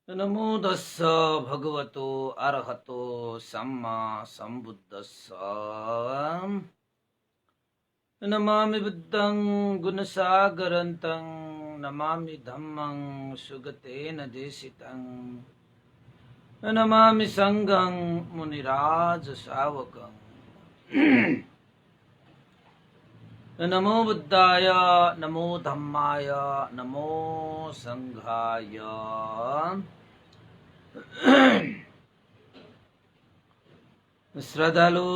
नमो तस्स भगवतो अरहतो सम्मा सम्बुद्धस्स। नमामि बुद्धं गुणसागरन्तं नमामि धम्मं सुगतेन देशितं नमामि संघं मुनिराज शावकं। नमो बुद्धाय नमो धम्माय नमो संघाय। श्रद्धालु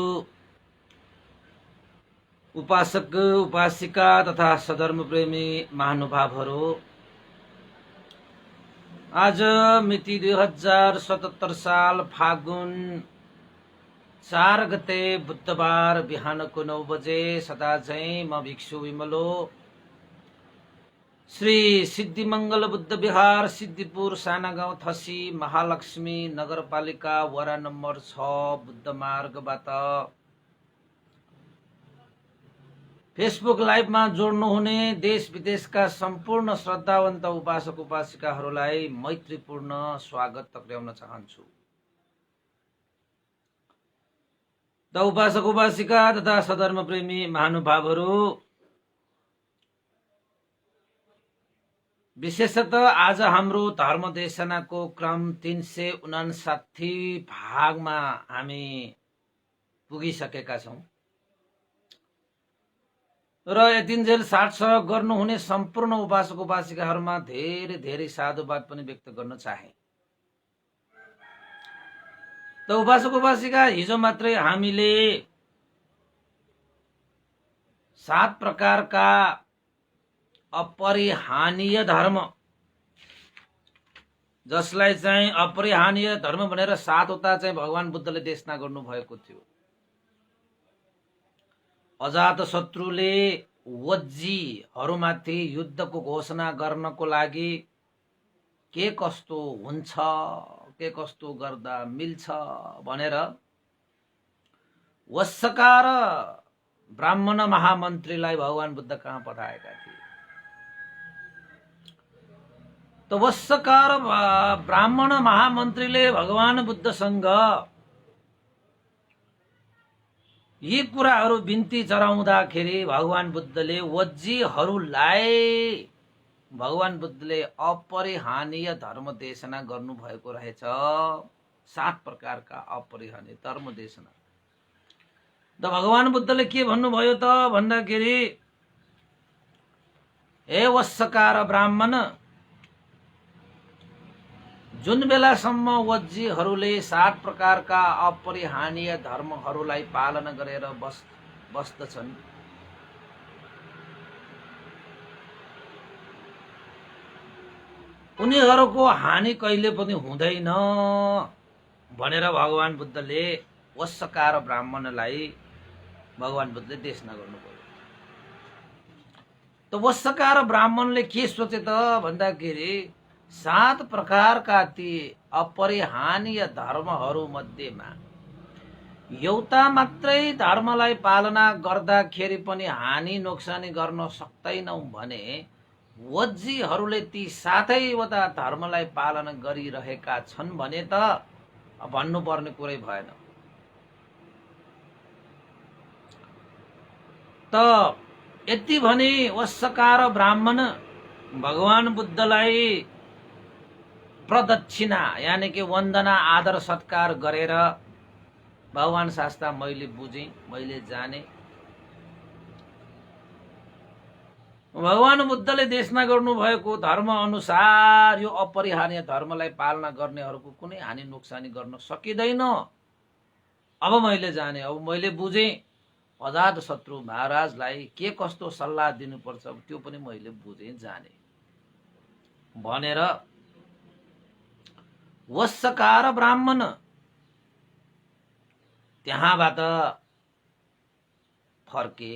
उपासक उपासिका तथा सधर्म प्रेमी महानुभावहरू, आज मिति 2077 साल फागुन 4 गते बुधबार बिहानको 9 बजे सदा झैं म भिक्षु विमलो श्री सिद्धिमंगल बुद्ध विहार सिद्धिपुर साना गाउँ थसी महालक्ष्मी नगरपालिका वडा नम्बर 6 बुद्ध मार्गबाट फेसबुक लाइभमा जोड्नुहुने देश विदेशका सम्पूर्ण श्रद्धावन्त उपासक उपासिकाहरूलाई मैत्रीपूर्ण स्वागत टक्र्याउन चाहन्छु। त उपासक उपासिका तथा सधर्म प्रेमी महानुभावहरू, विशेषतः आज हाम्रो धर्म देशनाको क्रम 359 भागमा हामी पुगिसकेका छौं र यतिन्जेल साथ सहयोग गर्नुहुने सम्पूर्ण उपासक उपासिकाहरूमा धेरै धेरै साधुवाद पनि व्यक्त गर्न चाहे। त उपासक उपासिका, हिजो मात्रै हामीले 7 प्रकारका अपरिहानीय धर्म, जसलाई चाहिँ अपरिहानीय धर्म भनेर 7वटा चाहिँ भगवान बुद्धले देशना गर्नुभएको थियो। अजात शत्रुले वज्जीहरूमाथि युद्धको घोषणा गर्नको लागि के कस्तो हुन्छ, के कस्तो गर्दा मिल्छ भनेर वस्सकार ब्राह्मण महामन्त्रीलाई भगवान बुद्ध कहाँ पठाएका थिए। त वस्सकार ब्राह्मण महामन्त्रीले भगवान बुद्धसँग यी कुराहरू बिन्ती चढाउँदाखेरि भगवान बुद्धले वज्जीहरूलाई भगवान बुद्धले अपरिहानीय धर्म देशना गर्नुभएको रहेछ। 7 प्रकारका अपरिहानीय धर्म देशना। त भगवान बुद्धले के भन्नुभयो त भन्दाखेरि, हे वस्सकार ब्राह्मण, जुन बेलासम्म वज्जीहरूले 7 प्रकारका अपरिहानीय धर्महरूलाई पालन गरेर बस्दछन्, उनीहरूको हानि कहिले पनि हुँदैन भनेर भगवान बुद्धले वस्सकार ब्राह्मणलाई भगवान बुद्धले देशना गर्नुभयो। त वस्सकार ब्राह्मणले के सोचे त भन्दाखेरि, 7 प्रकारका ती अपरिहानीय धर्महरू मध्येमा एउटा मात्रै धर्मलाई पालना गर्दाखेरि पनि हानि नोक्सानी गर्न सक्दैनौ भने वज्जीहरूले ती 7वटा धर्मलाई पालन गरिरहेका छन् भने त भन्नुपर्ने कुरै भएन। त यति भने वस्सकार ब्राह्मण भगवान बुद्धलाई प्रदक्षिणा यानी कि वन्दना आदर सत्कार गरेर, भगवान शास्त्र मैले बुझेँ, मैले जाने, भगवान बुद्धले देशना गर्नुभएको धर्म अनुसार यो अपरिहानीय धर्मलाई पालना गर्नेहरूको कुनै हानि नोक्सानी गर्न सकिँदैन, अब मैले जाने, अब मैले बुझेँ, अजात शत्रु महाराजलाई के कस्तो सल्लाह दिनुपर्छ त्यो पनि मैले बुझेँ, जाने भनेर वस्सकार ब्राह्मण त्यहाँबाट फर्के।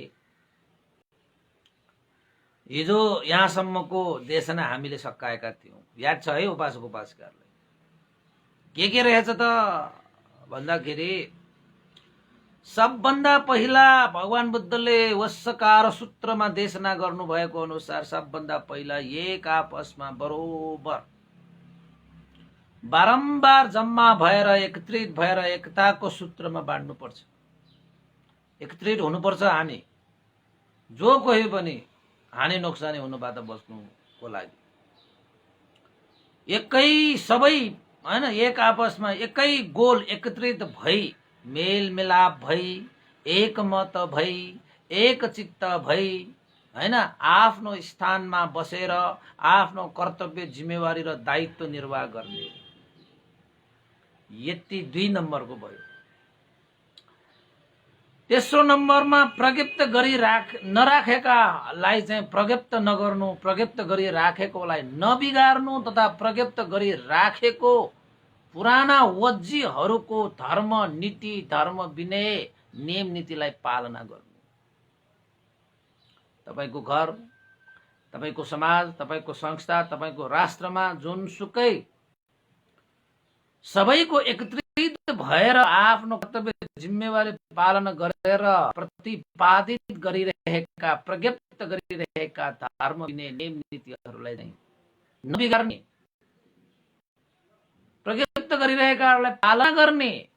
हिजो यहाँसम्मको देशना हामीले सकाएका थियौं, याद छ है उपासक उपासिकाहरूलाई? के रहेछ त भन्दाखेरि, सबभन्दा पहिला भगवान बुद्धले वस्सकार सूत्रमा देशना गर्नुभएको अनुसार सबभन्दा पहिला एक आपसमा बरोबर बारम्बार जम्मा भएर एकत्रित भएर एकताको सूत्रमा बाँड्नुपर्छ। एकत्रित हुनुपर्छ हामी, जो कोही पनि हानि नोक्सानी हुनुबाट बच्नुको लागि। एकै सबै हैन, एक आपसमा एकै गोल एकत्रित भई, मेलमिलाप भई, एकमत भई, एक चित्त भई, हैन, आफ्नो स्थानमा बसेर आफ्नो कर्तव्य जिम्मेवारी र दायित्व निर्वाह गर्ने। यति 2 नम्बरको भयो। तेस्रो नम्बरमा प्रज्ञप्त गरी नराखेकालाई चाहिँ प्रज्ञप्त नगर्नु, प्रज्ञप्त गरी राखेकोलाई नबिगार्नु तथा प्रज्ञप्त गरी राखेको पुराना वज्जीहरूको धर्म नीति, धर्म विनय, नियम नीतिलाई पालना गर्नु। तपाईको घर, तपाईको समाज, तपाईको संस्था, तपाईको राष्ट्रमा जुनसुकै सबैको एकत्रित भएर आफ्नो कर्तव्य जिम्मेवारी पालना गरेर प्रतिपादित गरिरहेका, प्रज्ञप्त गरिरहेका धर्म विनय नियम नीतिहरूलाई चाहिँ नबिगार्ने, प्रज्ञप्त गरिरहेकाहरूलाई पालना गर्ने,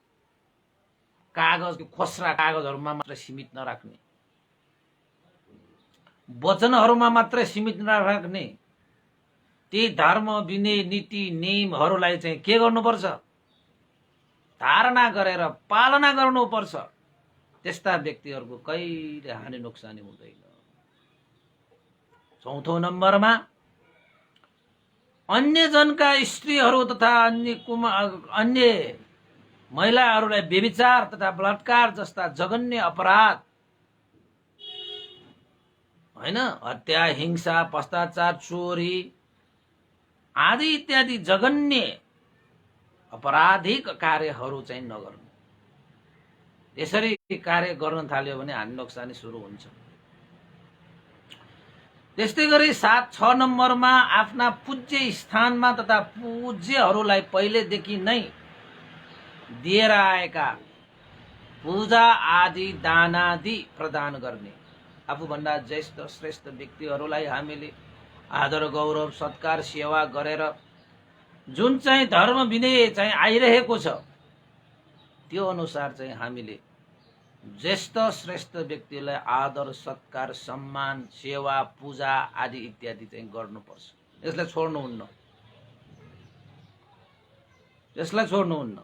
कागज खोस्रा कागजहरूमा मात्र सीमित नराख्ने, वचनहरूमा मात्र सीमित नराख्ने, ती धर्म विनय नीति नियमहरूलाई चाहिँ के गर्नुपर्छ? धारणा गरेर पालना गर्नुपर्छ। त्यस्ता व्यक्तिहरूको कहिले हानि नोक्सानी हुँदैन। चौथो नम्बरमा अन्य जनका स्त्रीहरू तथा अन्य महिलाहरूलाई व्यभिचार तथा बलात्कार जस्ता जघन्य अपराध, हैन, हत्या, हिंसा, भ्रष्टाचार, चोरी आदि इत्यादि जघन्य अपराधिक कार्यहरू चाहिँ नगर्नु। यसरी कार्य गर्न थाल्यो भने हानि नोक्सानी सुरु हुन्छ। त्यस्तै गरी 6 नम्बरमा आफ्ना पूज्य स्थानमा तथा पूज्यहरूलाई पहिलेदेखि नै दिएर आएका पूजा आदि दानादि प्रदान गर्ने। आफूभन्दा ज्येष्ठ श्रेष्ठ व्यक्तिहरूलाई हामीले आदर गौरव सत्कार सेवा गरेर जुन चाहिँ धर्म विनय चाहिँ आइरहेको छ त्यो अनुसार चाहिँ हामीले ज्येष्ठ श्रेष्ठ व्यक्तिलाई आदर सत्कार सम्मान सेवा पूजा आदि इत्यादि चाहिँ गर्नुपर्छ। यसलाई छोड्नुहुन्न, यसलाई छोड्नुहुन्न।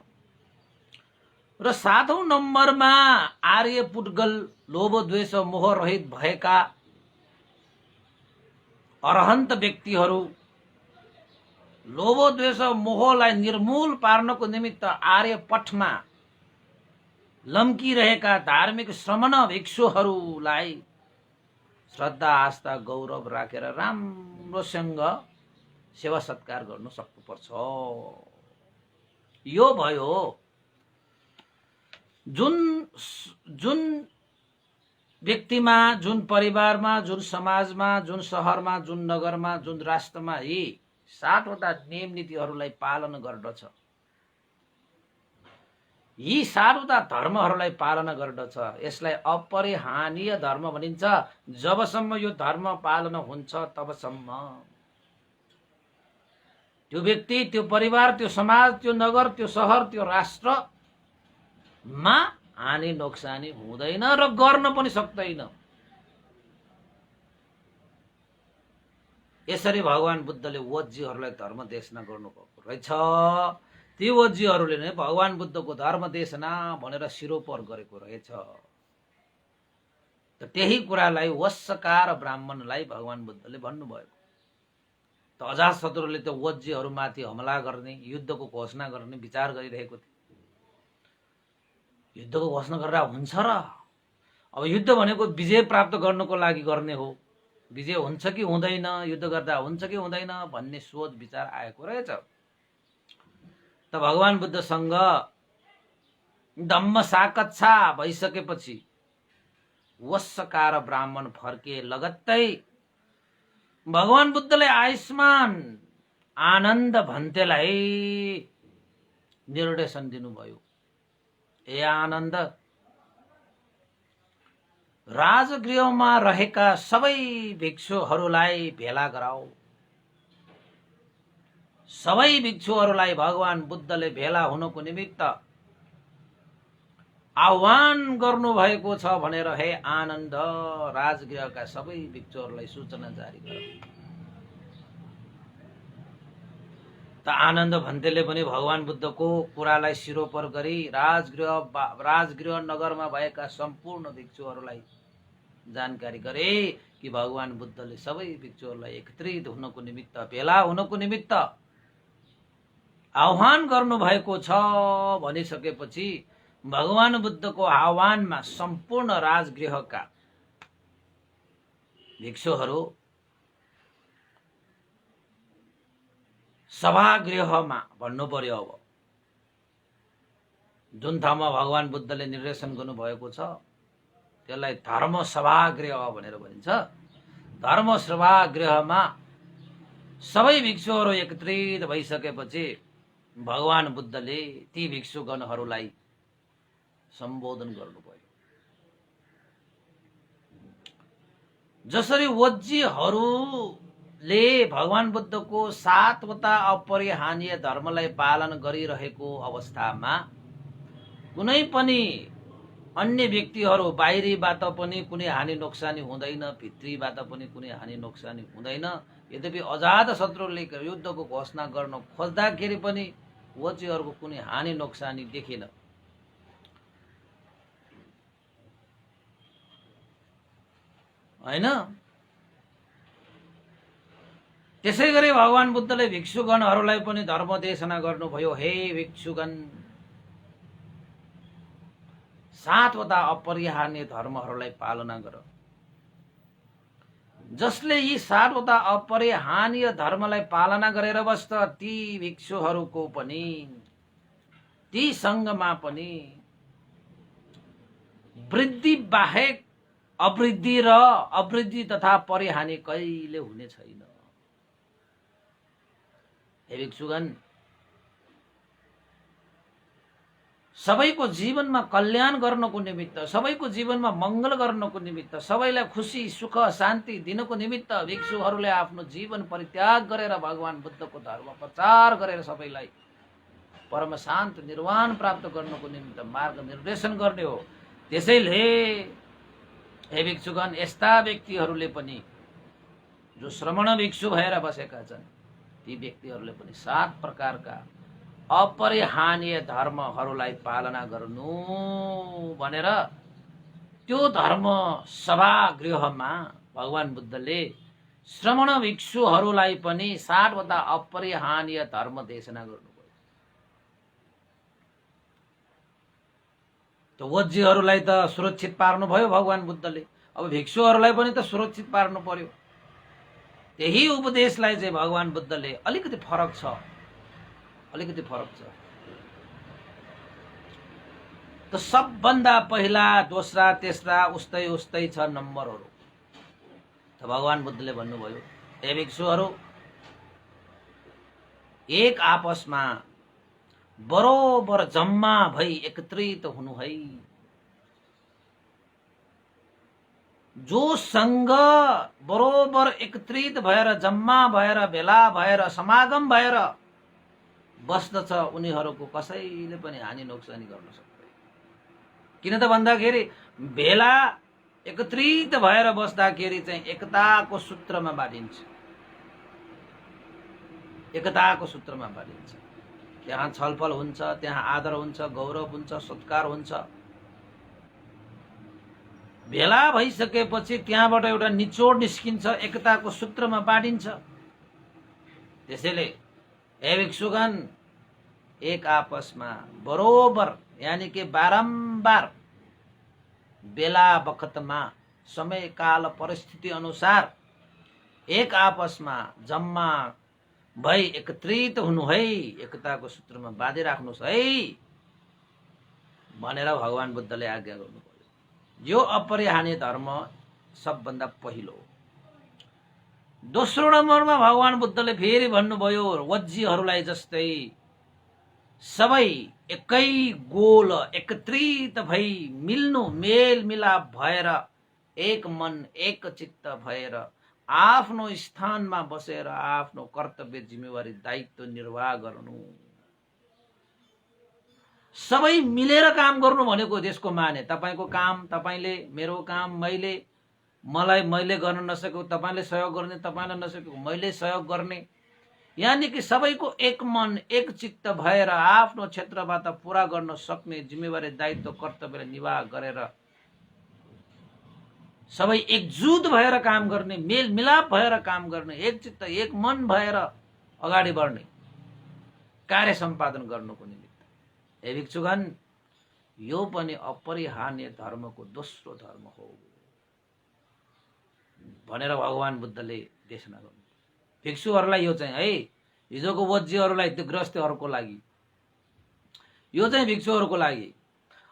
र 7औं नम्बरमा आर्य पुद्गल लोभ द्वेष मोह रहित भएका अरहन्त व्यक्तिहरू, लोभ द्वेष मोहलाई निर्मूल पार्नको निमित्त आर्य पथमा लम्किरहेका धार्मिक श्रमण भिक्षुहरूलाई श्रद्धा आस्था गौरव राखेर राम्रोसँग सेवा सत्कार गर्न सक्नुपर्छ। यो भयो जुन व्यक्तिमा, जुन परिवारमा, जुन समाजमा, जुन शहरमा, जुन नगरमा, जुन राष्ट्रमा यी 7 वटा नियम नीतिहरूलाई पालन गर्दछ, यी 7 वटा धर्महरूलाई पालना गर्दछ, यसलाई अपरिहानीय धर्म भनिन्छ। जबसम्म यो धर्म पालना हुन्छ तबसम्म त्यो व्यक्ति, त्यो परिवार, त्यो समाज, त्यो नगर, त्यो शहर, त्यो राष्ट्रमा हानि नोक्सानी हुँदैन र गर्न पनि सक्दैन। यसरी भगवान बुद्धले वज्जीहरूलाई धर्म देशना गर्नुभएको रहेछ। ती वज्जीहरूले नै भगवान बुद्धको धर्म देशना भनेर शिरोपर गरेको रहेछ। त त्यही कुरालाई वस्सकार ब्राह्मणलाई भगवान बुद्धले भन्नुभएको। त अजातशत्रुले त वज्जीहरूमाथि हमला गर्ने, युद्धको घोषणा गर्ने विचार गरिरहेको थियो। युद्धको घोषणा गरेर हुन्छ र? अब युद्ध भनेको विजय प्राप्त गर्नको लागि गर्ने हो। विजय हुन्छ कि हुँदैन, युद्ध गर्दा हुन्छ कि हुँदैन भन्ने सोच विचार आएको रहेछ। त भगवान बुद्धसँग धम्म साकच्छा भइसकेपछि वस्सकार ब्राह्मण फर्के लगत्तै भगवान बुद्धले आयुष्मान आनन्द भन्तेलाई निर्देशन दिनुभयो। ए आनन्द, राजगृहमा रहेका सबै भिक्षुहरूलाई भेला गराऊ। सबै भिक्षुहरूलाई भगवान बुद्धले भेला हुनको निमित्त आह्वान गर्नुभएको छ भनेर हे आनन्द राजगृहका सबै भिक्षुहरूलाई सूचना जारी गर। त आनन्द भन्तेले पनि भगवान बुद्धको कुरालाई सिरोपर गरी राजगृह नगरमा भएका सम्पूर्ण भिक्षुहरूलाई जानकारी गरे कि भगवान बुद्धले सबै भिक्षुहरूलाई एकत्रित हुनको निमित्त भेला हुनको निमित्त आह्वान गर्नुभएको छ भनिसकेपछि भगवान बुद्धको आह्वानमा सम्पूर्ण राजगृहका भिक्षुहरू सभागृहमा भन्नु पर्यो। अब जुन ठाउँमा भगवान बुद्धले निर्देशन गर्नुभएको छ त्यसलाई धर्म सभागृह भनेर भनिन्छ। धर्म सभागृहमा सबै भिक्षुहरू एकत्रित भइसकेपछि भगवान बुद्धले ती भिक्षुगणहरूलाई सम्बोधन गर्नुभयो। जसरी वज्जीहरूले भगवान बुद्धको 7वटा अपरिहार्य धर्मलाई पालन गरिरहेको अवस्थामा कुनै पनि अन्य व्यक्तिहरू बाहिरीबाट पनि कुनै हानि नोक्सानी हुँदैन, भित्रीबाट पनि कुनै हानि नोक्सानी हुँदैन। यद्यपि अजात शत्रुले युद्धको घोषणा गर्न खोज्दाखेरि पनि वज्जीहरूको कुनै हानि नोक्सानी देखिन। हैन? त्यसै गरी भगवान बुद्धले भिक्षुगणहरूलाई पनि धर्म देशना गर्नुभयो। हे भिक्षुगण, 7वटा अपरिहार्य धर्महरूलाई पालना गर। जसले यी 7वटा अपरिहार्य धर्मलाई पालना गरेर बस्छ ती भिक्षुहरूको पनि ती सङ्घमा पनि वृद्धि बाहेक अवृद्धि तथा परिहानि कहिले हुने छैन। हे भिक्षुगण, सबैको जीवनमा कल्याण गर्नको निमित्त, सबैको जीवनमा मङ्गल गर्नको निमित्त, सबैलाई खुसी सुख शान्ति दिनको निमित्त भिक्षुहरूले आफ्नो जीवन परित्याग गरेर भगवान बुद्धको धर्म प्रचार गरेर सबैलाई परम शान्त निर्वाण प्राप्त गर्नको निमित्त मार्ग निर्देशन गर्ने हो। त्यसैले हे भिक्षुगण, यस्ता व्यक्तिहरूले पनि जो श्रमण भिक्षु भएर बसेका छन् ती व्यक्तिहरूले पनि 7 प्रकारका अपरिहार्य धर्महरूलाई पालना गर्नु भनेर त्यो धर्म सभागृहमा भगवान बुद्धले श्रमण भिक्षुहरूलाई पनि 7वटा अपरिहार्य धर्म देशना गर्नुभयो। त वज्जीहरूलाई त सुरक्षित पार्नुभयो भगवान बुद्धले, अब भिक्षुहरूलाई पनि त सुरक्षित पार्नु पर्यो। त्यही उपदेशलाई चाहिँ भगवान बुद्धले अलिकति फरक छ। त सबभन्दा पहिला दोस्रा तेस्रा उस्तै छ नम्बरहरू। त भगवान बुद्धले भन्नुभयो, हे भिक्षुहरू, एक आपसमा बरोबर जम्मा भई एकत्रित हुनु है। जो संघ बरोबर एकत्रित भएर जम्मा भएर भेला भएर समागम भएर बस्दछ उनीहरूको कसैले पनि हानि नोक्सानी गर्न सक्दैन। किन त भन्दाखेरि भेला एकत्रित भएर बस्दाखेरि चाहिँ एकताको सूत्रमा बाँधिन्छ। त्यहाँ छलफल हुन्छ, त्यहाँ आदर हुन्छ, गौरव हुन्छ, सत्कार हुन्छ। भेला भइसकेपछि त्यहाँबाट एउटा निचोड निस्किन्छ, एकताको सूत्रमा बाँडिन्छ। त्यसैले हे भिक्षुगण, एक आपसमा बरोबर यानी कि बारम्बार बेला बखतमा समय काल परिस्थिति अनुसार एक आपसमा जम्मा भई एकत्रित हुनु है, एकताको सूत्रमा बाँधिराख्नुहोस् है भनेर भगवान बुद्धले आज्ञा गर्नुभयो। यो अपरिहार्य धर्म सबभन्दा पहिलो हो। दोस्रो नम्बरमा भगवान बुद्धले फेरि भन्नुभयो, वज्जीहरूलाई जस्तै सबै एकै गोल एकत्रित भई मिल्नु, मेल मिलाप भएर एक मन एक चित्त भएर आफ्नो स्थानमा बसेर आफ्नो कर्तव्य जिम्मेवारी दायित्व निर्वाह गर्नु, सबै मिलेर काम गर्नु भनेको देशको माने। तपाईको काम तपाईले, मेरो काम मैले, मैले गर्न नसकेको तपाईले सहयोग गर्ने, तपाईले नसकेको मैले सहयोग गर्ने, यानी कि सबैको एक मन एक चित्त भएर आफ्नो क्षेत्रबाट पूरा गर्न सक्ने जिम्मेवारी दायित्व कर्तव्यलाई निर्वाह गरेर सबै एकजुट भएर काम गर्ने, मेल मिलाप भएर काम गर्ने, एक चित्त एक मन भएर अगाडि बढ्ने कार्य सम्पादन गर्नुको निमित्त हे भिक्षुगण, यो पनि अपरिहार्य धर्मको दोस्रो धर्म हो भनेर भगवान बुद्धले देशना गर्नु। भिक्षुहरूलाई यो चाहिँ है, हिजोको वज्जीहरूलाई, त्यो गृहस्थहरूको लागि, यो चाहिँ भिक्षुहरूको लागि।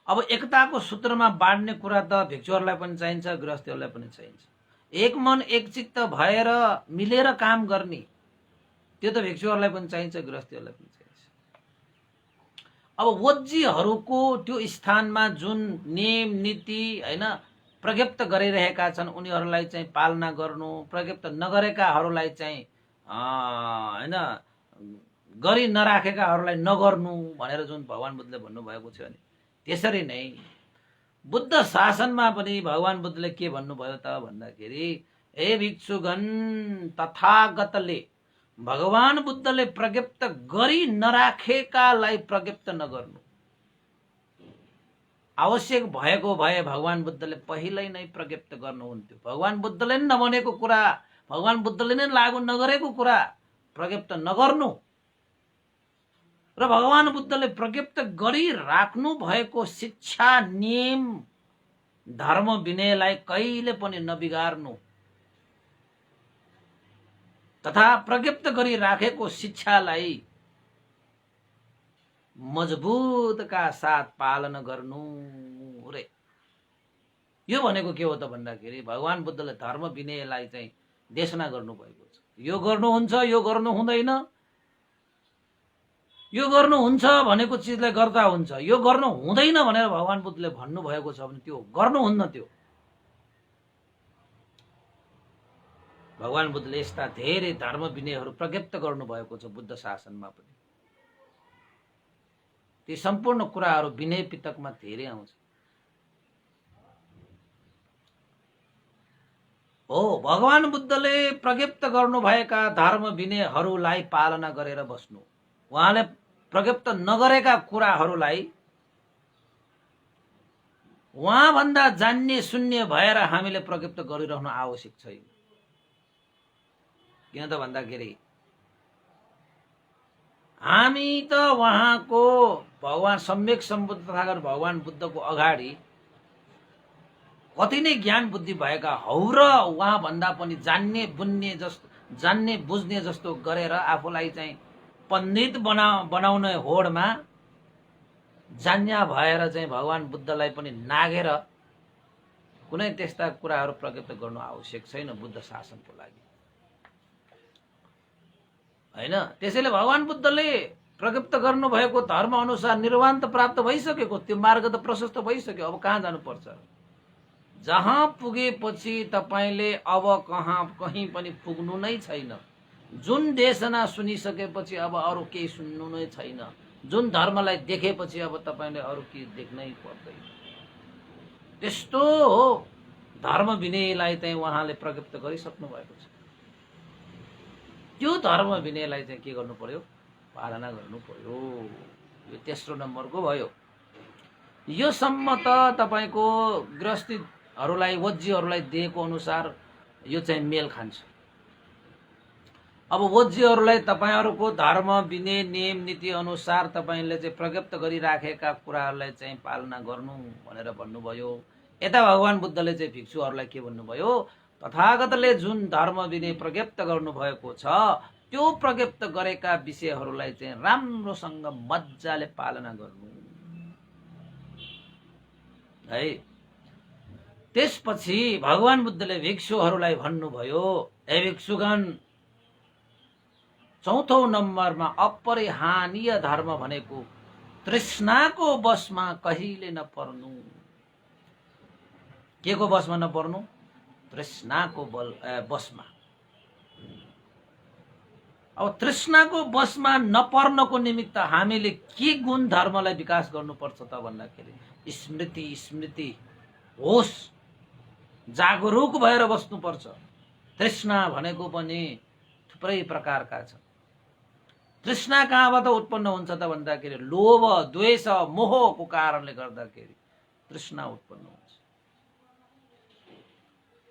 अब एकताको सूत्रमा बाँड्ने कुरा त भिक्षुहरूलाई पनि चाहिन्छ, गृहस्थीहरूलाई पनि चाहिन्छ। एक मन एक चित्त भएर मिलेर काम गर्ने, त्यो त भिक्षुहरूलाई पनि चाहिन्छ, गृहस्थीहरूलाई पनि चाहिन्छ। अब वज्जीहरूको त्यो स्थानमा जुन नियम नीति हैन प्रज्ञप्त गरिरहेका छन्, उनीहरूलाई चाहिँ पालना गर्नु, प्रज्ञप्त नगरेकाहरूलाई चाहिँ हैन गरी नराखेकाहरूलाई नगर्नु भनेर जुन भगवान बुद्धले भन्नुभएको छ नि, त्यसरी नै बुद्ध शासनमा पनि भगवान बुद्धले के भन्नुभयो त भन्दाखेरि, हे भिक्षुगण, तथागतले भगवान बुद्धले प्रज्ञप्त गरी नराखेकालाई प्रज्ञप्त नगर्नु। आवश्यक भएको भए भगवान बुद्धले पहिल्यै नै प्रज्ञप्त गर्नुहुन्थ्यो। भगवान बुद्धले नै नभनेको कुरा, भगवान बुद्धले नै लागू नगरेको कुरा प्रज्ञप्त नगर्नु र भगवान बुद्धले प्रज्ञप्त गरिराख्नु भएको शिक्षा, नियम, धर्म विनयलाई कहिले पनि नबिगार्नु तथा प्रज्ञप्त गरिराखेको शिक्षालाई मजबुतका साथ पालन गर्नु रे। यो भनेको के हो त भन्दाखेरि, भगवान बुद्धले धर्म विनयलाई चाहिँ देशना गर्नुभएको छ। यो गर्नुहुन्छ, यो गर्नु हुँदैन, यो गर्नुहुन्छ भनेको चिजलाई गर्दा हुन्छ, यो गर्नु हुँदैन भनेर भगवान बुद्धले भन्नुभएको छ भने त्यो गर्नुहुन्न। त्यो भगवान बुद्धले यस्ता धेरै धर्म विनयहरू प्रज्ञप्त गर्नुभएको छ बुद्ध शासनमा पनि। ती सम्पूर्ण कुराहरू विनय पिटकमा धेरै आउँछ। हो, भगवान बुद्धले प्रज्ञप्त गर्नुभएका धर्म विनयहरूलाई पालना गरेर बस्नु, उहाँले प्रज्ञप्त नगरेका कुराहरूलाई उहाँभन्दा जान्ने शून्य भएर हामीले प्रज्ञप्त गरिरहनु आवश्यक छैन। किन त भन्दाखेरि हामी त उहाँको भगवान सम्यक सम्बुद्ध तथागत भगवान बुद्धको अगाडि कति नै ज्ञान बुद्धि भएका हौ र उहाँभन्दा पनि जान्ने बुझ्ने जस्तो गरेर आफूलाई चाहिँ पण्डित बनाउने होडमा जान्या भएर चाहिँ भगवान बुद्धलाई पनि नागेर कुनै त्यस्ता कुराहरू प्रज्ञप्त गर्नु आवश्यक छैन बुद्ध शासनको लागि, हैन। त्यसैले भगवान बुद्धले प्रज्ञप्त गर्नुभएको धर्म अनुसार निर्वाण त प्राप्त भइसकेको, त्यो मार्ग त प्रशस्त भइसक्यो। अब कहाँ जानुपर्छ? जहाँ पुगेपछि तपाईले अब कहीं पनि पुग्नु नै छैन। जुन देशना सुनिसकेपछि अब अरू केही सुन्नु नै छैन। जुन धर्मलाई देखेपछि अब तपाईले अरू केही देख्नै पर्दैन। त्यस्तो हो धर्म विनयलाई चाहिँ उहाँले प्रज्ञप्त गरिसक्नु भएको छ। त्यो धर्म विनयलाई चाहिँ के गर्नु पर्यो? पालना गर्नु पर्यो। यो तेस्रो नम्बरको भयो। यो सम्म त तपाईको गृहस्थीहरूलाई, वज्जीहरूलाई दिएको अनुसार यो चाहिँ मेल खान्छ। अब वज्जीहरूलाई तपाईहरूको धर्म विनय नियम नीति अनुसार तपाईले चाहिँ प्रज्ञप्त गरिराखेका कुराहरूलाई चाहिँ पालना गर्नु भनेर भन्नुभयो। यता भगवान बुद्धले चाहिँ भिक्षुहरूलाई के भन्नुभयो? तथागतले जुन धर्म विनय प्रज्ञप्त गर्नुभएको छ त्यो प्रज्ञप्त गरेका विषयहरूलाई चाहिँ राम्रोसँग मज्जाले पालना गर्नु है। त्यसपछि भगवान बुद्धले भिक्षुहरूलाई भन्नुभयो, हे भिक्षुगण, चौथो नम्बरमा अपरिहार्य धर्म भनेको तृष्णाको बसमा कहिले नपर्नु। के को बसमा नपर्नु? तृष्णाको बसमा। अब तृष्णाको बसमा नपर्नको निमित्त हामीले के गुण धर्मलाई विकास गर्नुपर्छ त भन्दाखेरि स्मृति स्मृति होस जागरुक भएर बस्नुपर्छ। तृष्णा भनेको पनि थुप्रै प्रकारका छन्। तृष्णा कहाँबाट उत्पन्न हुन्छ त भन्दाखेरि लोभ द्वेष मोहको कारणले गर्दाखेरि तृष्णा उत्पन्न हुन्छ।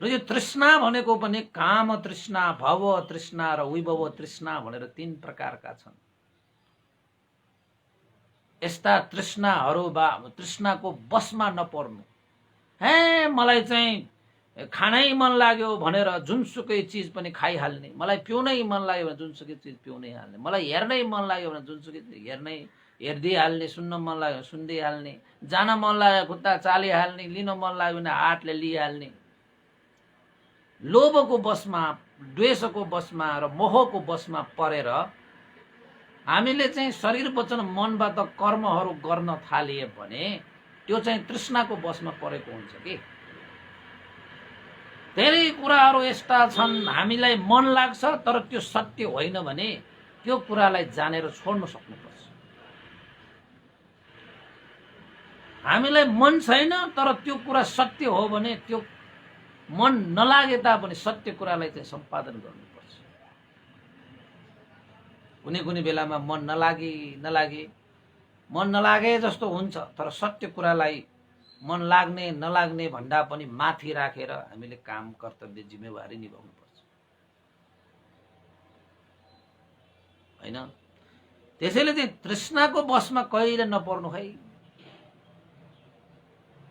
र यो तृष्णा भनेको पनि काम तृष्णा, भव तृष्णा र विभव तृष्णा भनेर 3 प्रकारका छन्। यस्ता तृष्णाहरू तृष्णाको बसमा नपर्नु। हे मलाई चाहिँ खानै मन लाग्यो भनेर जुनसुकै चिज पनि खाइहाल्ने, मलाई पिउनै मन लाग्यो भने जुनसुकै चिज पिउनै हाल्ने, मलाई हेर्नै मन लाग्यो भने जुनसुकै चिज हेर्दै हाल्ने, सुन्न मन लाग्यो भने सुन्दै हाल्ने, जान मन लाग्यो खुट्टा चालिहाल्ने, लिन मन लाग्यो भने हातले लिइहाल्ने। लोभको बसमा, द्वेषको बसमा र मोहको बसमा परेर हामीले चाहिँ शरीर वचन मनबाट कर्महरू गर्न थालिए भने त्यो चाहिँ तृष्णाको बसमा परेको हुन्छ कि। धेरै कुराहरू यस्ता छन् हामीलाई मन लाग्छ तर त्यो सत्य होइन भने त्यो कुरालाई जानेर छोड्न सक्नुपर्छ। हामीलाई मन छैन तर त्यो कुरा सत्य हो भने त्यो मन नलागे तापनि सत्य कुरालाई चाहिँ सम्पादन गर्नुपर्छ। कुनै बेलामा मन नलागे जस्तो हुन्छ तर सत्य कुरालाई मन लाग्ने नलाग्ने भन्दा पनि माथि राखेर हामीले काम कर्तव्य जिम्मेवारी निभाउनु पर्छ हैन। त्यसैले चाहिँ तृष्णाको बसमा कहिले नपर्नु है।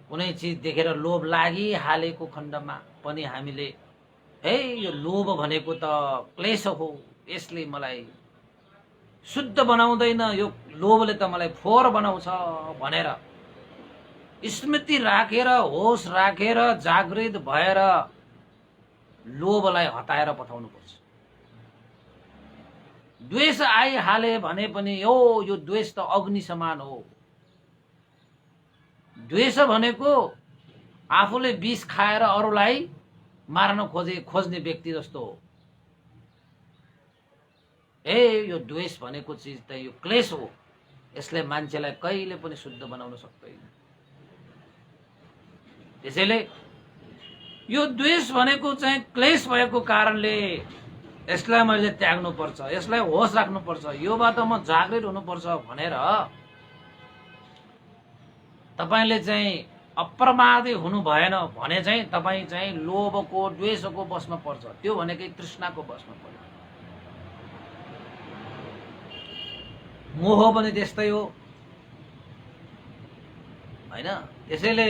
कुनै चिज देखेर लोभ लागिहालेको खण्डमा पनि हामीले हे यो लोभ भनेको त क्लेश हो, यसले मलाई शुद्ध बनाउँदैन, यो लोभले त मलाई फोहोर बनाउँछ भनेर स्मृति राखेर होस राखेर जागृत भएर लोभलाई हटाएर पठाउनुपर्छ। द्वेष आइहाले भने पनि यो द्वेष त अग्नि समान हो। द्वेष भनेको आफूले विष खाएर अरूलाई मार्न खोज्ने व्यक्ति जस्तो हो। यो द्वेष भनेको चिज त यो क्लेश हो, यसले मान्छेलाई कहिले पनि शुद्ध बनाउन सक्दैन। त्यसैले यो द्वेष भनेको चाहिँ क्लेश भएको कारणले यसलाई मैले त्याग्नु पर्छ, यसलाई होस राख्नु पर्छ, योबाट म जागृत हुनुपर्छ भनेर तपाईले चाहिँ अप्रमादी हुनु भएन भने चाहिँ तपाई चाहिँ लोभको द्वेषको बसमा पर्छ। त्यो भनेकै तृष्णाको बसमा पर्छ। मोह पनि त्यस्तै हो हैन। त्यसैले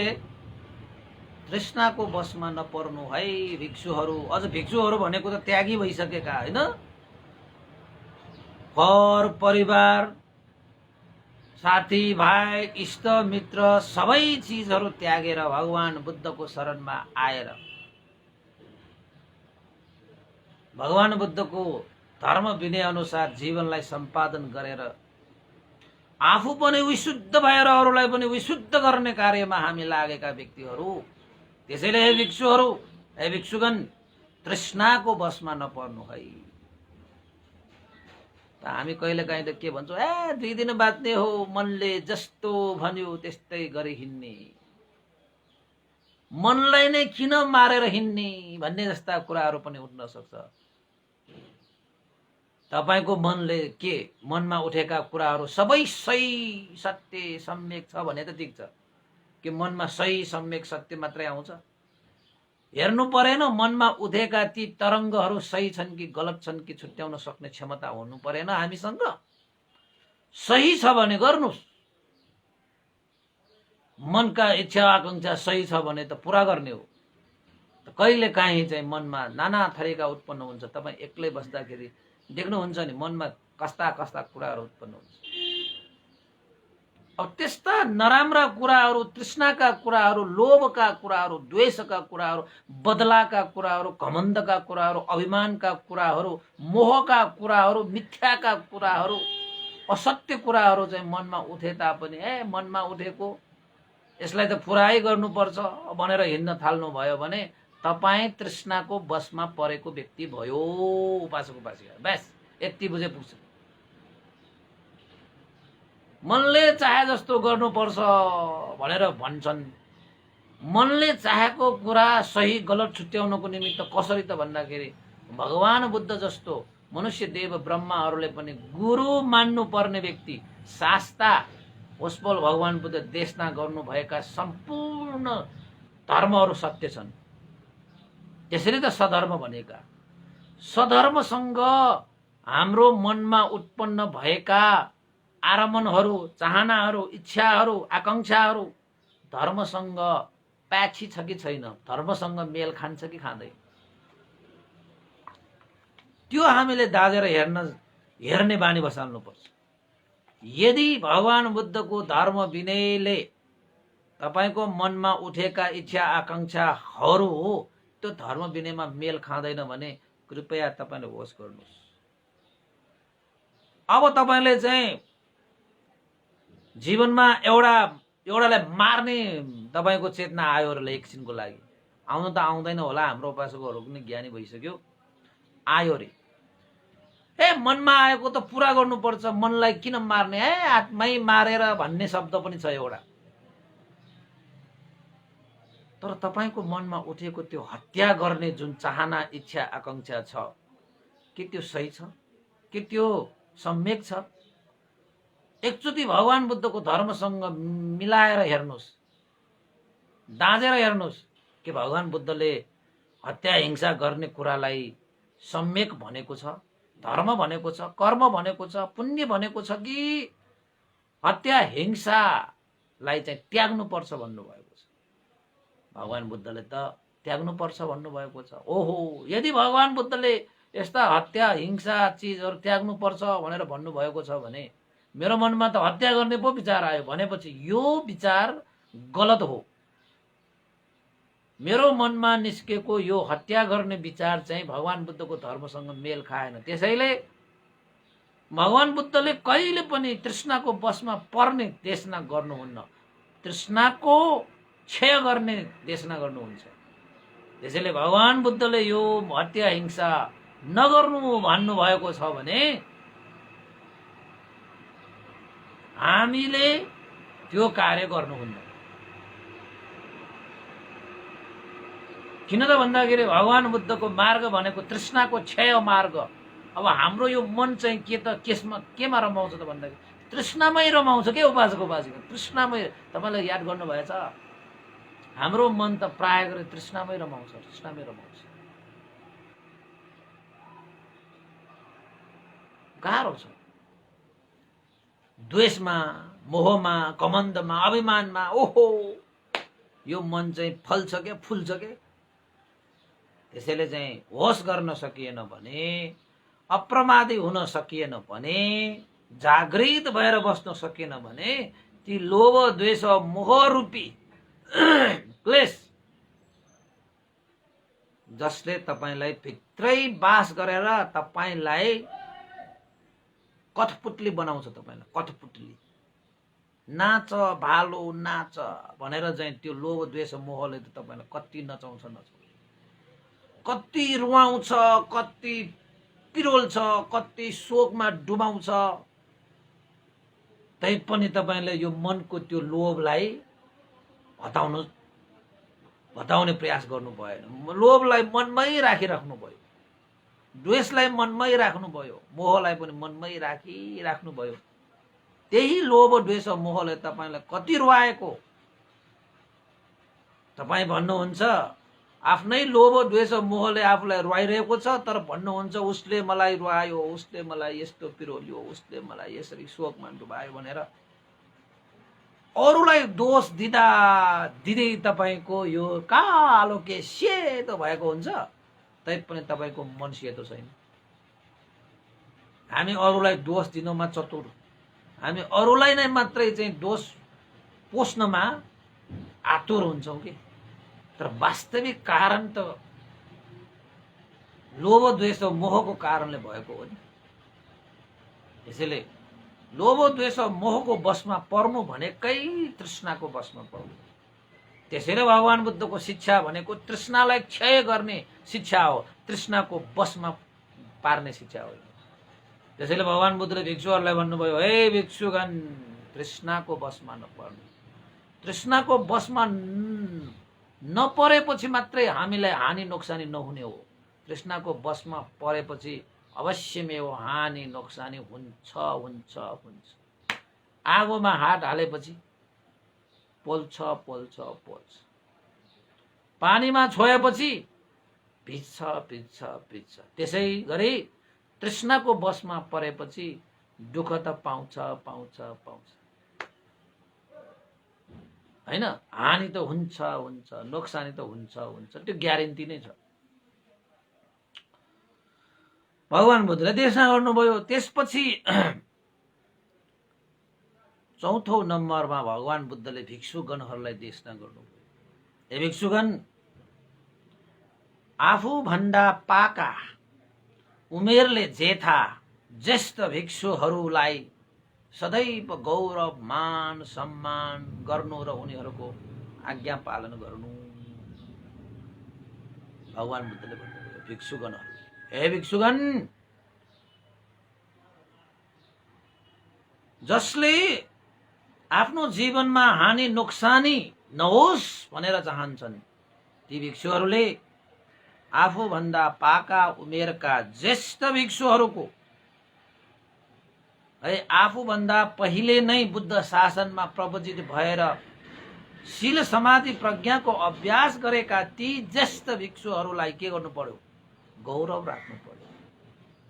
तृष्णाको बसमा नपर्नु है भिक्षुहरू। अझ भिक्षुहरू भनेको त त्यागी भइसकेका हैन। घर परिवार साथी भाइ इष्ट मित्र सबै चीजहरू त्यागेर भगवान बुद्धको शरणमा आएर भगवान बुद्धको धर्म विनय अनुसार जीवनलाई सम्पादन गरेर आफू पनि विशुद्ध भएर अरूलाई पनि विशुद्ध गर्ने कार्यमा हामी लागेका व्यक्तिहरू। त्यसैले हे भिक्षुहरू, हे भिक्षुगण, तृष्णाको बसमा नपर्नु है। हामी कहिलेकाहीँ त के भन्छौँ, 2 दिन बाँच्ने हो, मनले जस्तो भन्यो त्यस्तै गरी हिँड्ने, मनलाई नै किन मारेर हिँड्ने भन्ने जस्ता कुराहरू पनि उठ्न सक्छ। तपाईको मनले के मनमा उठेका कुराहरू सबै सही सत्य सम्यक छ भने त ठिक छ। के मनमा सही सम्यक सत्य मात्रै आउँछ? हेर्नु परेन मनमा उठेका ती तरङ्गहरू सही छन् कि गलत छन् कि छुट्याउन सक्ने क्षमता हुनु परेन हामीसँग? सही छ भने गर्नुस्, मनका इच्छा आकांक्षा सही छ भने त पूरा गर्ने हो। कहिले काहीँ चाहिँ मनमा नाना थरीका उत्पन्न हुन्छ। तपाई एक्लै बस्दाखेरि देख्नुहुन्छ नि मनमा कस्ता कस्ता कुराहरू उत्पन्न हुन्छ। अब त्यस्ता नराम्रा कुराहरू, तृष्णाका कुराहरू, लोभका कुराहरू, द्वेषका कुराहरू, बदलाका कुराहरू, घमण्डका कुराहरू, अभिमानका कुराहरू, मोहका कुराहरू, मिथ्याका कुराहरू, असत्य कुराहरू चाहिँ मनमा उठे तापनि मनमा उठेको यसलाई त पुराइ गर्नुपर्छ भनेर हिँड्न थाल्नु भयो भने तपाई तृष्णाको बसमा परेको व्यक्ति भयो। उपासक उपासिका बस यति बुझे पुग्छ। मनले चाहे जस्तो गर्नुपर्छ भनेर भन्छन्। मनले चाहेको कुरा सही गलत छुट्याउनको निमित्त कसरी त भन्दाखेरि भगवान बुद्ध जस्तो मनुष्य देव ब्रह्माहरूले पनि गुरु मान्नुपर्ने व्यक्ति शास्ता होस्पल भगवान बुद्ध देशना गर्नुभएका सम्पूर्ण धर्महरू सत्य छन्। त्यसरी त सधर्म भनेका। सधर्मसँग हाम्रो मनमा उत्पन्न भएका आरमणहरू, चाहनाहरू, इच्छाहरू, आकांक्षाहरू धर्मसँग प्याची छ कि छैन, धर्मसँग मेल खान्छ कि खाँदैन, त्यो हामीले दाजेर हेर्ने बानी बसाल्नुपर्छ। यदि भगवान बुद्धको धर्म विनयले तपाईको मनमा उठेका इच्छा आकांक्षाहरू त्यो धर्म विनयमा मेल खाँदैन भने कृपया तपाईले होस गर्नुहोस्। अब तपाईले चाहिँ जीवनमा एउटालाई मार्ने तपाईको चेतना आयो र एकछिनको लागि, आउनु त आउँदैन होला, हाम्रो उपासकहरू पनि ज्ञानी भइसक्यो, आयो रे, मनमा आएको त पुरा गर्नुपर्छ, मनलाई किन मार्ने, आत्मै मारेर भन्ने शब्द पनि छ एउटा। तर तपाईको मनमा उठेको त्यो हत्या गर्ने जुन चाहना इच्छा आकांक्षा छ, के त्यो सही छ, के त्यो सम्यक छ? एकचोटि भगवान बुद्धको धर्मसँग मिलाएर हेर्नुहोस्, दाँजेर हेर्नुहोस् कि भगवान बुद्धले हत्या हिंसा गर्ने कुरालाई सम्यक भनेको छ, धर्म भनेको छ, कर्म भनेको छ, पुण्य भनेको छ कि हत्या हिंसालाई चाहिँ त्याग्नुपर्छ भन्नुभएको छ। भगवान बुद्धले त त्याग्नुपर्छ भन्नुभएको छ। ओहो, यदि भगवान बुद्धले यस्ता हत्या हिंसा चिजहरू त्याग्नुपर्छ भनेर भन्नुभएको छ भने मेरो मनमा त हत्या गर्ने पो विचार आयो भनेपछि यो विचार गलत हो। मेरो मनमा निस्केको यो हत्या गर्ने विचार चाहिँ भगवान बुद्धको धर्मसँग मेल खाएन। त्यसैले भगवान बुद्धले कहिले पनि तृष्णाको वशमा पर्ने देशना गर्नुहुन्न, तृष्णाको क्षय गर्ने देशना गर्नुहुन्छ। त्यसैले भगवान बुद्धले यो हत्या हिंसा नगर्नु भन्नुभएको छ भने हामीले त्यो कार्य गर्नुहुन्न। किन त भन्दाखेरि भगवान बुद्धको मार्ग भनेको तृष्णाको क्षय मार्ग। अब हाम्रो यो मन चाहिँ केमा रमाउँछ त भन्दाखेरि तृष्णामै रमाउँछ के उपासक उपासिका, तृष्णामै। तपाईलाई याद गर्नु भएछ, हाम्रो मन त प्राय गरी तृष्णामै रमाउँछ, तृष्णामै रमाउँछ। गाह्रो छ। द्वेषमा, मोहमा, कमन्दमा, अभिमानमा ओहो यो मन चाहिँ फल्छ के फुल्छ के। त्यसैले चाहिँ होस गर्न सकिएन भने, अप्रमादी हुन सकिएन भने, जागृत भएर बस्न सकिएन भने ती लोभ द्वेष मोह रूपी क्लेश जसले तपाईलाई भित्रै बास गरेर तपाईलाई कठपुतली बनाउँछ, तपाईलाई कठपुतली, नाच भालो नाच भनेर चाहिँ त्यो लोभ द्वेष मोहले त तपाईलाई कति नचाउँछ, कति रुवाउँछ, कति पिरोल्छ, कति शोकमा डुबाउँछ। तै पनि तपाईले यो मनको त्यो लोभलाई हटाउने प्रयास गर्नु भएन। लोभलाई मनमै राखिराख्नु भयो, द्वेषलाई मनमै राख्नु भयो, मोहलाई पनि मनमै राखिराख्नु भयो। त्यही लोभ द्वेष मोहले तपाईलाई कति रुवाएको। तपाई भन्नुहुन्छ आफ्नै लोभ द्वेष मोहले आफूलाई रुवाइरहेको छ, तर भन्नुहुन्छ उसले मलाई रुवायो, उसले मलाई यस्तो पिरोल्यो, उसले मलाई यसरी शोकमा डुबायो भनेर अरूलाई दोष दिँदै तपाईको यो कालो के सेतो भएको हुन्छ। तैपनि तपाईको मन सेतो छैन। हामी अरूलाई दोष दिनमा चतुर, हामी अरूलाई नै मात्रै चाहिँ दोष पोस्नमा आतुर हुन्छौँ कि, तर वास्तविक कारण त लोभ द्वेष मोहको कारणले भएको हो नि। त्यसैले लोभ द्वेष मोहको वशमा पर्नु भनेकै तृष्णाको वशमा पर्नु। त्यसैले भगवान बुद्धको शिक्षा भनेको तृष्णालाई क्षय गर्ने शिक्षा हो, तृष्णाको वशमा पार्ने शिक्षा हो। त्यसैले भगवान बुद्धले भिक्षुहरूलाई भन्नुभयो, हे भिक्षुगण, तृष्णाको बसमा नपर्नु। तृष्णाको बसमा नपरेपछि मात्रै हामीलाई हानि नोक्सानी नहुने हो। तृष्णाको बसमा परेपछि अवश्यमै हो हानि नोक्सानी हुन्छ हुन्छ हुन्छ। आगोमा हात हालेपछि पोल्छ पोल्छ पोल्छ, पानीमा छोएपछि भिज्छ भिज्छ भिज्छ। त्यसै गरी तृष्णाको बसमा परेपछि दुःख त पाउँछ पाउँछ पाउँछ, हैन? हानि त हुन्छ हुन्छ, नोक्सानी त हुन्छ हुन्छ, त्यो ग्यारेन्टी नै छ। भगवान बुद्धले देशना गर्नुभयो। त्यसपछि चौथो नम्बरमा भगवान बुद्धले भिक्षुगणहरूलाई देशना गर्नुभयो। हे भिक्षुगण, आफूभन्दा पाका उमेरले जेठा ज्येष्ठ भिक्षुहरूलाई सदैव गौरव मान सम्मान गर्नु र उनीहरूको आज्ञा पालन गर्नु। भगवान बुद्धले भन्नुभयो भिक्षुगणहरू, हे भिक्षुगण, जसले आफ्नो जीवनमा हानि नोक्सानी नहोस् भनेर चाहन्छन्, ती भिक्षुहरूले आफूभन्दा पाका उमेरका ज्येष्ठ भिक्षुहरूको, है, आफूभन्दा पहिले नै बुद्ध शासनमा प्रवचित भएर शील समाधि प्रज्ञाको अभ्यास गरेका ती ज्येष्ठ भिक्षुहरूलाई के गर्नु पर्यो? गौरव राख्नु पर्यो,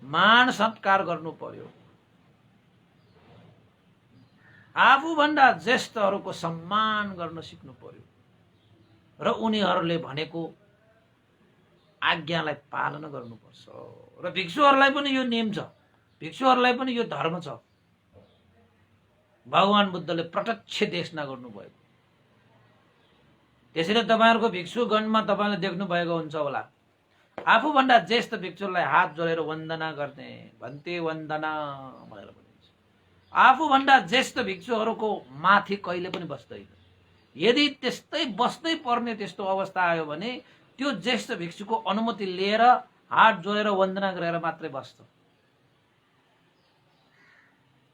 मान सत्कार गर्नु पर्यो, आफूभन्दा ज्येष्ठहरूको सम्मान गर्न सिक्नु पर्यो र उनीहरूले भनेको आज्ञालाई पालन गर्नुपर्छ। र भिक्षुहरूलाई पनि यो नियम छ, भिक्षुहरूलाई पनि यो धर्म छ। भगवान बुद्धले प्रत्यक्ष देशना गर्नुभएको। त्यसैले तपाईहरुको भिक्षुगणमा तपाईले देख्नु भएको हुन्छ होला, आफूभन्दा ज्येष्ठ भिक्षुलाई हात जोडेर वन्दना गर्ने, भन्ते वन्दना भनेर भनिन्छ। आफूभन्दा ज्येष्ठ भिक्षुहरूको माथि कहिले पनि बस्दैन। यदि त्यस्तै बस्नै पर्ने त्यस्तो अवस्था आयो भने त्यो ज्येष्ठ भिक्षुको अनुमति लिएर हात जोडेर वन्दना गरेर मात्रै बस्छ।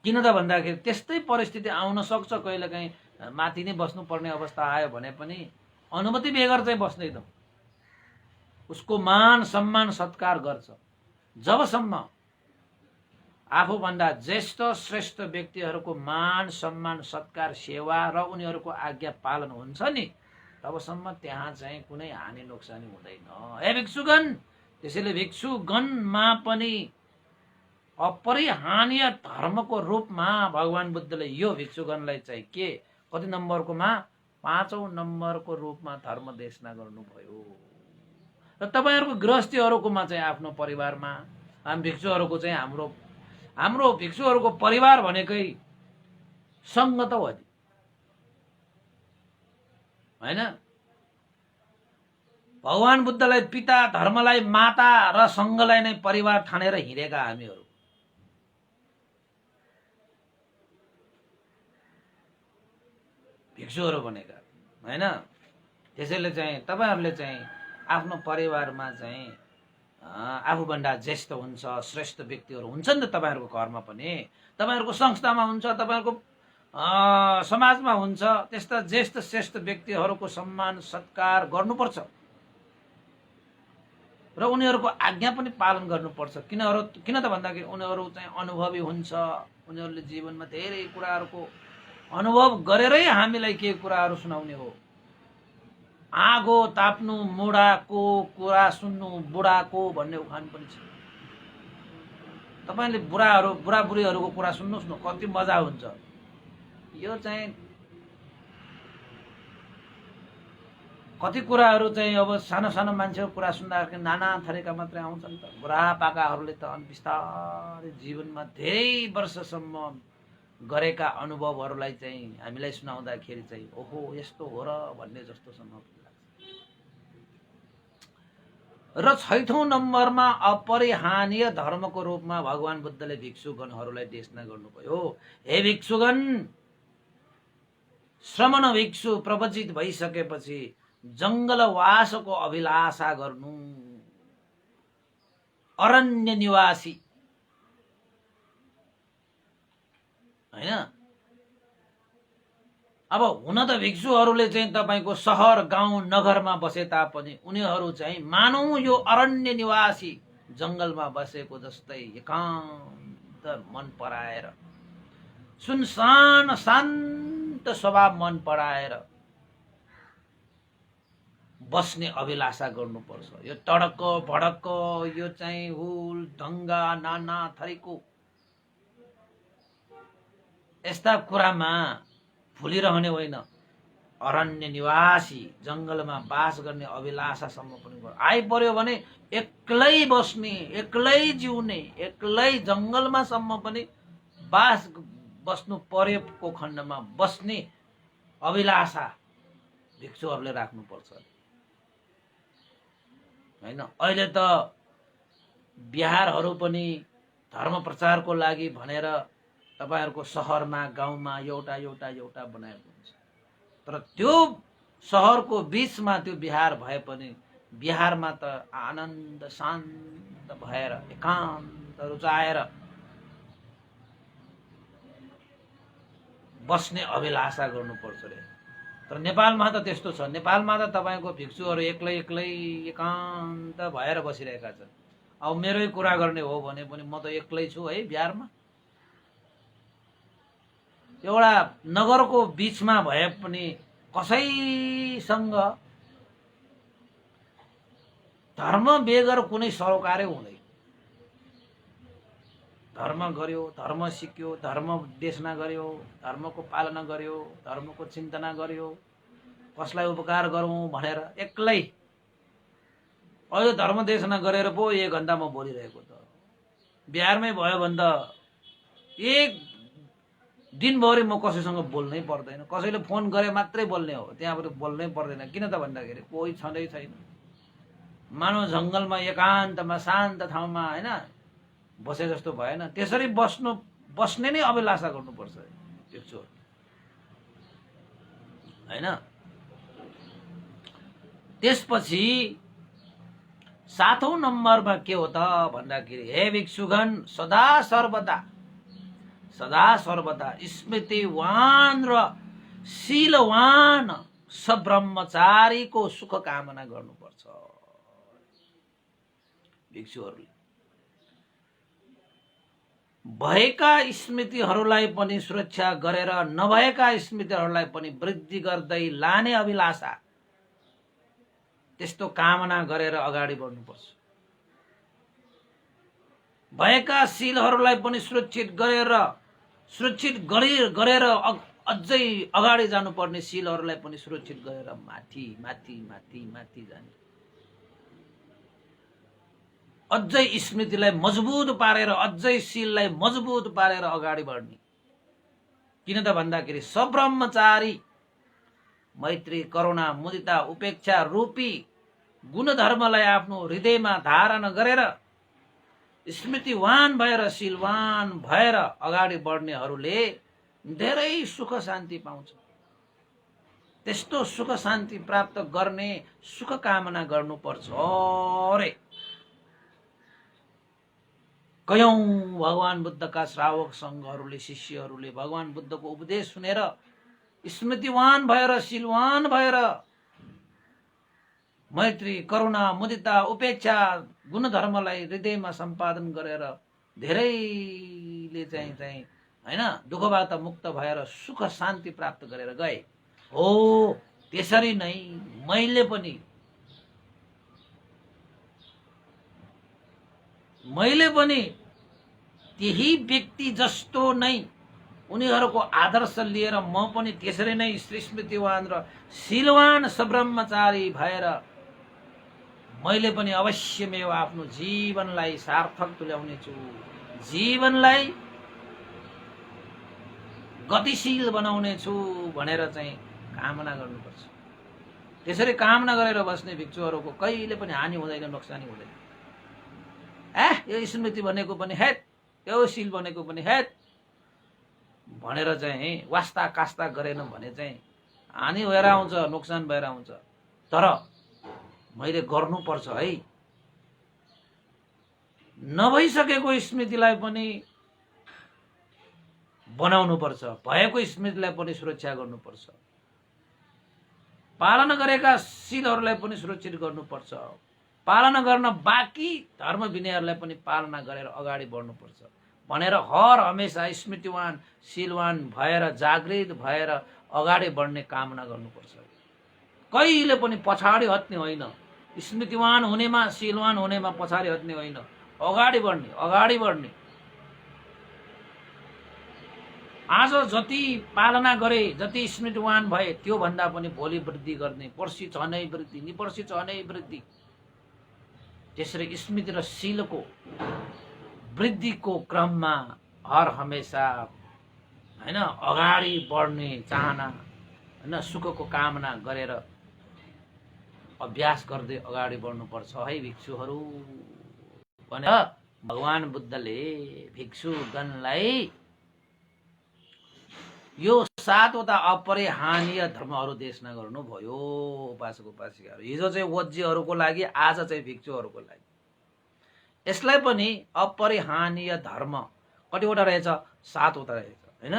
किन त भन्दाखेरि त्यस्तै परिस्थिति आउन सक्छ, कहिलेकाहीँ माथि नै बस्नुपर्ने अवस्था आयो भने पनि अनुमति बेगर चाहिँ बस्दैन, उसको मान सम्मान सत्कार गर्छ। जबसम्म आफूभन्दा ज्येष्ठ श्रेष्ठ व्यक्तिहरूको मान सम्मान सत्कार सेवा र उनीहरूको आज्ञा पालन हुन्छ नि, तबसम्म त्यहाँ चाहिँ कुनै हानि नोक्सानी हुँदैन। हे भिक्षुगण, त्यसैले भिक्षुगणमा पनि अपरिहार्य धर्मको रूपमा भगवान बुद्धले यो भिक्षुगणलाई चाहिँ के कति नम्बरकोमा 5औं नम्बरको रूपमा धर्म देशना गर्नुभयो। र तपाईहरुको गृहस्थीहरुकोमा चाहिँ आफ्नो परिवारमा हामी भिक्षुहरुको चाहिँ हाम्रो भिक्षुहरुको परिवार भनेकै संघ त हो हैन। भगवान बुद्धलाई पिता, धर्मलाई माता र संघलाई नै परिवार ठानेर हिँडेका हामीहरु। भिक्षुहरु भनेका हैन। त्यसैले चाहिँ तपाईहरुले चाहिँ आफ्नो परिवारमा चाहिँ आफूभन्दा ज्येष्ठ हुन्छ, श्रेष्ठ व्यक्तिहरु हुन्छ नि त तपाईहरुको घरमा पनि, तपाईहरुको संस्थामा हुन्छ, तपाईहरुको समाजमा हुन्छ। त्यस्ता ज्येष्ठ श्रेष्ठ व्यक्तिहरुको सम्मान सत्कार गर्नुपर्छ र उनीहरुको आज्ञा पनि पालन गर्नुपर्छ। किन त भन्दाखेरि उनीहरु चाहिँ अनुभवी हुन्छ, उनीहरुले जीवनमा धेरै कुराहरुको अनुभव गरेरै हामीलाई के कुराहरु सुनाउने हो। आगो ताप्नु मुडाको कुरा सुन्नु बुढाको भन्ने उखान पनि छ। तपाईले बुढाबुढीहरुको कुरा सुन्नुस् न, कति मजा हुन्छ। यो चाहिँ कति कुराहरु चाहिँ अब सानो सानो मान्छेको कुरा सुन्दाखेरि नाना थरीका मात्रै आउँछन् त। बुढापाकाहरूले त बिस्तारै जीवनमा धेरै वर्षसम्म गरेका अनुभवहरूलाई चाहिँ हामीलाई सुनाउँदाखेरि चाहिँ ओहो यस्तो हो र भन्ने जस्तोसम्म लाग्छ। र 6औं नम्बरमा अपरिहार्य धर्मको रूपमा भगवान बुद्धले भिक्षुगणहरूलाई देशना गर्नुभयो। हे भिक्षुगण, श्रमण भिक्षु प्रवचित भइसकेपछि जंगलवासको अभिलाषा गर्नु, अरण्य निवासी हैन। अब हुन त भिक्षुहरूले चाहिँ तपाईको सहर गाउँ नगरमा बसे तापनि उनीहरू चाहिँ मानौ यो अरण्य निवासी जंगलमा बसेको जस्तै एकान्त मन पराएर, सुनसान शान्त स्वभाव मन पराएर बस्ने अभिलाषा गर्नुपर्छ। यो टडक्क भडक्क यो चाहिँ हुल ढङ्गा नाना थरीको यस्ता कुरामा भुलिरहने होइन। अरण्य निवासी जंगलमा बास गर्ने अभिलाषासम्म पनि आइपर्यो भने एक्लै बस्ने, एक्लै जिउने, एक्लै जंगलमा सम्म पनि बस्नु परेको खण्डमा बस्ने अभिलाषा भिक्षुहरूले राख्नुपर्छ हैन। अहिले त बिहारहरू पनि धर्म प्रचारको लागि भनेर तपाईहरुको सहरमा गाउँमा एउटा एउटा एउटा बनाएको हुन्छ, तर त्यो सहरको बीचमा त्यो बिहार भए पनि बिहारमा त आनन्द शान्त भएर एकान्त रुचाएर बस्ने अभिलाषा गर्नुपर्छ रे। तर नेपालमा त त्यस्तो छ। नेपालमा त तपाईको भिक्षुहरू एक्लै एक्लै एकान्त भएर बसिरहेका छन्। अब मेरै कुरा गर्ने हो भने पनि म त एक्लै छु है बिहारमा। एउटा नगरको बीचमा भए पनि कसैसँग धर्म बेगर कुनै सरोकारै हुँदैन। धर्म गर्यो, धर्म सिक्यो, धर्म देशना गर्यो, धर्मको पालना गर्यो, धर्मको चिन्तना गर्यो, कसलाई उपकार गरौँ भनेर एक्लै। अहिले धर्म देशना गरेर पो 1 घण्टा म बोलिरहेको त। बिहारमै भयो भने त एक दिनभरि म कसैसँग बोल्नै पर्दैन। कसैले फोन गरे मात्रै बोल्ने हो, त्यहाँबाट बोल्नै पर्दैन। किन त भन्दाखेरि कोही छँदै छैन। मानव जंगलमा एकान्तमा शान्त ठाउँमा हैन बसे जस्तो भएन। त्यसरी बस्ने नै अभिलाषा गर्नुपर्छ भिक्षु हैन। त्यसपछि 7औं नम्बरमा के हो त भन्दाखेरि हे भिक्षुगण सदा सर्वदा स्मृतिवान र शीलवान सब्रह्मचारीको सुख कामना गर्नुपर्छ। भिक्षुहरूले भएका स्मृतिहरूलाई पनि सुरक्षा गरेर नभएका स्मृतिहरूलाई पनि वृद्धि गर्दै लाने अभिलाषा, त्यस्तो कामना गरेर अगाडि बढ्नुपर्छ। भएका शीलहरूलाई पनि सुरक्षित गरेर अझै अगाडि जानुपर्ने शीलहरूलाई पनि सुरक्षित गरेर माथि माथि माथि माथि जाने, अझै स्मृतिलाई मजबुत पारेर, अझै शीललाई मजबुत पारेर अगाडि बढ्ने। किन त भन्दाखेरि सब्रह्मचारी मैत्री करुणा मुदिता उपेक्षा रूपी गुणधर्मलाई आफ्नो हृदयमा धारण गरेर स्मृतिवान भएर शीलवान भएर अगाडि बढ्नेहरूले धेरै सुख शान्ति पाउँछ। त्यस्तो सुख शान्ति प्राप्त गर्ने सुख कामना गर्नुपर्छ रे। कयौं भगवान बुद्धका श्रावक संघहरूले, शिष्यहरूले भगवान बुद्धको उपदेश सुनेर स्मृतिवान भएर शीलवान भएर मैत्री करुणा मुदिता उपेक्षा गुणधर्मलाई हृदयमा सम्पादन गरेर धेरैले चाहिँ हैन दुःखबाट मुक्त भएर सुख शान्ति प्राप्त गरेर गए। हो त्यसरी नै मैले पनि त्यही व्यक्ति जस्तो नै उनीहरूको आदर्श लिएर म पनि त्यसरी नै स्मृतिवान र शीलवान सब्रह्मचारी भएर मैले पनि अवश्यमेव आफ्नो जीवनलाई सार्थक तुल्याउने छु, जीवनलाई गतिशील बनाउने छु भनेर चाहिँ कामना गर्नुपर्छ। त्यसरी कामना गरेर बस्ने भिक्षुहरूको कहिले पनि हानि हुँदैन, नोक्सानी हुँदैन। यो स्मृति भनेको पनि हेत, यो शील भनेको पनि हेत भनेर चाहिँ वास्ता कास्ता गरेन भने चाहिँ हानि भएर आउँछ, नोक्सान भएर आउँछ। तर मैले गर्नुपर्छ है। नभइसकेको स्मृतिलाई पनि बनाउनुपर्छ, भएको स्मृतिलाई पनि सुरक्षा गर्नुपर्छ, पालना गरेका शीलहरूलाई पनि सुरक्षित गर्नुपर्छ, पालना गर्न बाँकी धर्म विनयहरूलाई पनि पालना गरेर अगाडि बढ्नुपर्छ भनेर हर हमेसा स्मृतिवान शीलवान भएर जागृत भएर अगाडि बढ्ने कामना गर्नुपर्छ। कहिले पनि पछाडि हट्ने होइन, स्मृतिवान हुनेमा शीलवान हुनेमा पछाडि हट्ने होइन, अगाडि बढ्ने, अगाडि बढ्ने। आज जति पालना गरे, जति स्मृतिवान भए, त्यो भन्दा पनि भोलि वृद्धि गर्ने, पर्सि झनै वृद्धि, निपर्सि झनै वृद्धि। त्यसरी स्मृति र शीलको वृद्धिको क्रममा हर हमेसा हैन अगाडि बढ्ने चाहना, हैन सुखको कामना गरेर अभ्यास गर्दै अगाडि बढ्नुपर्छ है भिक्षुहरू भनेर भगवान बुद्धले भिक्षुगणलाई यो 7वटा अपरिहार्य धर्महरू देशना गर्नुभयो। उपासक उपासिकाहरू, हिजो चाहिँ वज्जीहरूको लागि, आज चाहिँ भिक्षुहरूको लागि। यसलाई पनि अपरिहार्य धर्म कतिवटा रहेछ? 7वटा रहेछ हैन।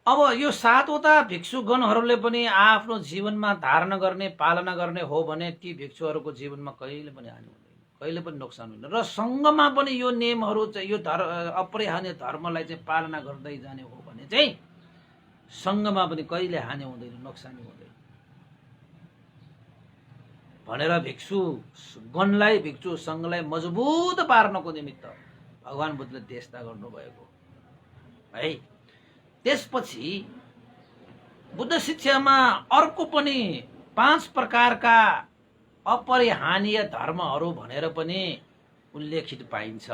अब यो 7वटा भिक्षुगणहरूले पनि आफ्नो जीवनमा धारण गर्ने, पालना गर्ने हो भने ती भिक्षुहरूको जीवनमा कहिले पनि हानि हुँदैन, कहिले पनि नोक्सान हुँदैन। र सङ्घमा पनि यो नियमहरू चाहिँ, यो अपरिहार्य धर्मलाई चाहिँ पालना गर्दै जाने हो भने चाहिँ सङ्घमा पनि कहिले हानि हुँदैन, नोक्सानी हुँदैन भनेर भिक्षुगणलाई, भिक्षु सङ्घलाई मजबुत पार्नको निमित्त भगवान बुद्धले देशना गर्नुभएको है। त्यसपछि बुद्ध शिक्षामा अर्को पनि 5 प्रकारका अपरिहार्य धर्महरू भनेर पनि उल्लेखित पाइन्छ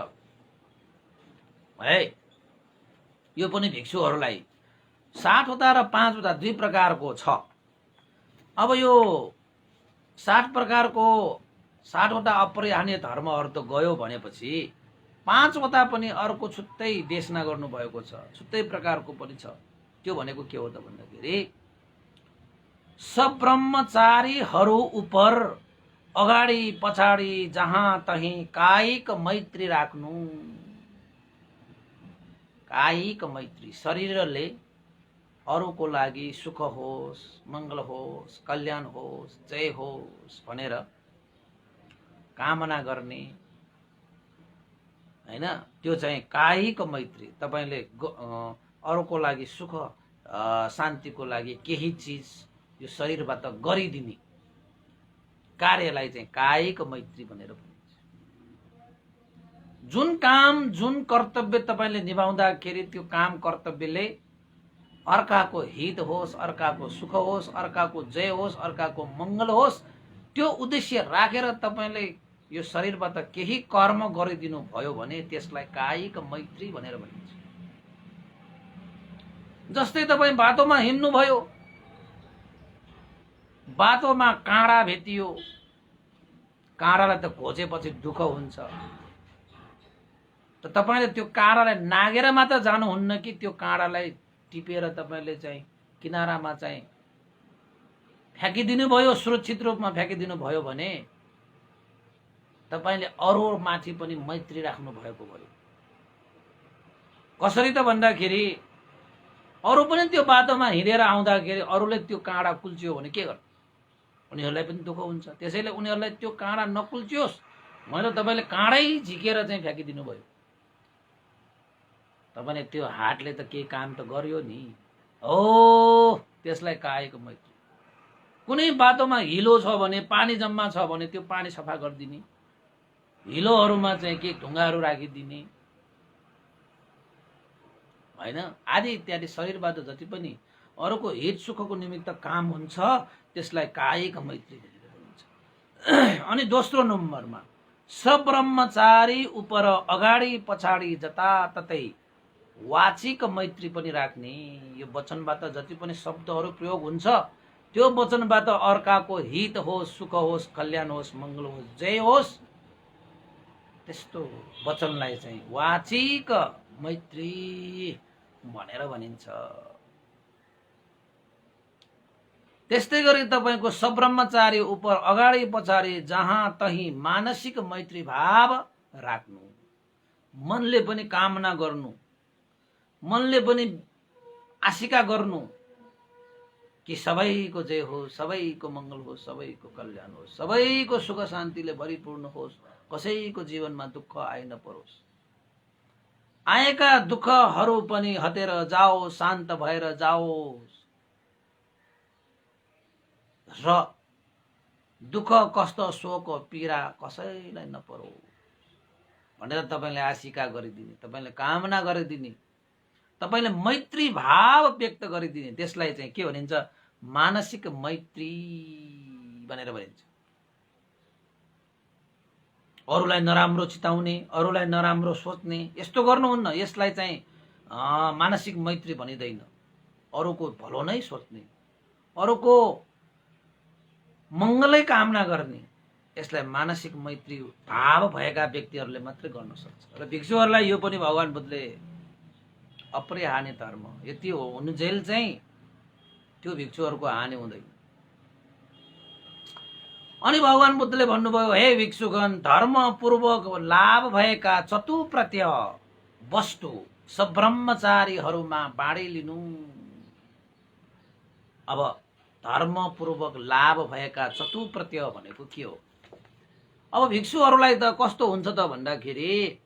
है। यो पनि भिक्षुहरूलाई 7वटा र 5वटा 2 प्रकारको छ। अब यो 7 प्रकारको 7वटा अपरिहार्य धर्महरू त गयो भनेपछि 5वटा पनि अर्को छुट्टै देशना गर्नुभएको छ, छुट्टै प्रकारको पनि छ। त्यो भनेको के हो त भन्दाखेरि सब्रह्मचारीहरू उपर अगाडि पछाडि जहाँ तहीँ कायिक मैत्री राख्नु। कायिक मैत्री, शरीरले अरूको लागि सुख होस्, मङ्गल होस्, कल्याण होस्, जय होस् भनेर कामना गर्ने हैन, त्यो चाहिँ कायिक मैत्री। तपाईले अरूको लागि सुख शान्तिको लागि केही चिज यो शरीरबाट गरिदिने कार्यलाई चाहिँ कायिक मैत्री भनेर भनिन्छ। जुन काम, जुन कर्तव्य तपाईले निभाउँदाखेरि त्यो काम कर्तव्यले अर्काको हित होस्, अर्काको सुख होस्, अर्काको जय होस्, अर्काको मङ्गल होस्, त्यो उद्देश्य राखेर तपाईले यो शरीरबाट केही कर्म गरिदिनु भयो भने त्यसलाई कायिक मैत्री भनेर भनिन्छ। जस्तै तपाईँ बाटोमा हिँड्नु भयो, बाटोमा काँडा भेटियो, काँडालाई त घोचेपछि दुःख हुन्छ, त तपाईले त्यो काँडालाई नागेर मात्र जानुहुन्न कि त्यो काँडालाई टिपेर तपाईले चाहिँ किनारामा चाहिँ फ्याँकिदिनु भयो, सुरक्षित रूपमा फ्याँकिदिनु भयो भने तपाईले अरू माथि पनि मैत्री राख्नु भएको भयो। कसरी त भन्दाखेरि अरू पनि त्यो बाटोमा हिँडेर आउँदाखेरि अरूले त्यो काँडा कुल्चियो भने के गर्नु? उनीहरूलाई पनि दुःख हुन्छ। त्यसैले उनीहरूलाई त्यो काँडा नकुल्चियोस् भनेर तपाईले काँडै झिकेर चाहिँ फ्याँकिदिनु भयो। तपाईले त्यो हातले त केही काम त गर्यो नि हो, त्यसलाई कायिक मैत्री। कुनै बाटोमा हिलो छ भने, पानी जम्मा छ भने त्यो पानी सफा गरिदिने, हिलोहरूमा चाहिँ के ढुङ्गाहरू राखिदिने हैन, आदि इत्यादि। शरीरबाट जति पनि अरूको हित सुखको निमित्त काम हुन्छ त्यसलाई कायिक मैत्री भनेर भनिन्छ। अनि दोस्रो नम्बरमा सब्रह्मचारी उपर अगाडि पछाडि जताततै वाचिक मैत्री पनि राख्ने। यो वचनबाट जति पनि शब्दहरू प्रयोग हुन्छ त्यो वचनबाट अर्काको हित होस्, सुख होस्, कल्याण होस्, मङ्गल होस्, जय होस्, त्यस्तो वचनलाई चाहिँ वाचिक मैत्री भनेर भनिन्छ। त्यस्तै गरी तपाईको सब्रह्मचारी उपर अगाडि पछाडि जहाँ तहीँ मानसिक मैत्री भाव राख्नु। मनले पनि कामना गर्नु, मनले पनि आशिका गर्नु कि सबैको जय होस्, सबैको मङ्गल होस्, सबैको कल्याण होस्, सबैको सुख शान्तिले भरिपूर्ण होस्, कसैको जीवनमा दुःख आइ नपरोस्, आएका दुःखहरू पनि हटेर जाओस्, शान्त भएर जाओस् र दुःख कष्ट शोक पीडा कसैलाई नपरोस् भनेर तपाईले आशिका गरिदिने, तपाईले कामना गरिदिने, तपाईले मैत्री भाव व्यक्त गरिदिने, त्यसलाई चाहिँ के भनिन्छ? मानसिक मैत्री भनेर भनिन्छ। अरूलाई नराम्रो चिताउने, अरूलाई नराम्रो सोच्ने, यस्तो गर्नुहुन्न। यसलाई चाहिँ मानसिक मैत्री भनिँदैन। अरूको भलो नै सोच्ने, अरूको मङ्गलै कामना गर्ने, यसलाई मानसिक मैत्री भाव भएका व्यक्तिहरूले मात्रै गर्न सक्छ। र भिक्षुहरूलाई यो पनि भगवान बुद्धले अपरिहार्य धर्म यति हो हुनुजेल चाहिँ त्यो भिक्षुहरूको हानि हुँदैन। अनि भगवान बुद्धले भन्नुभयो, हे भिक्षुगण, धर्मपूर्वक लाभ भएका चतुप्रत्यय वस्तु सब्रह्मचारीहरूमा बाँडिलिनु। अब धर्मपूर्वक लाभ भएका चतुप्रत्यय भनेको के हो? अब भिक्षुहरूलाई त कस्तो हुन्छ त भन्दाखेरि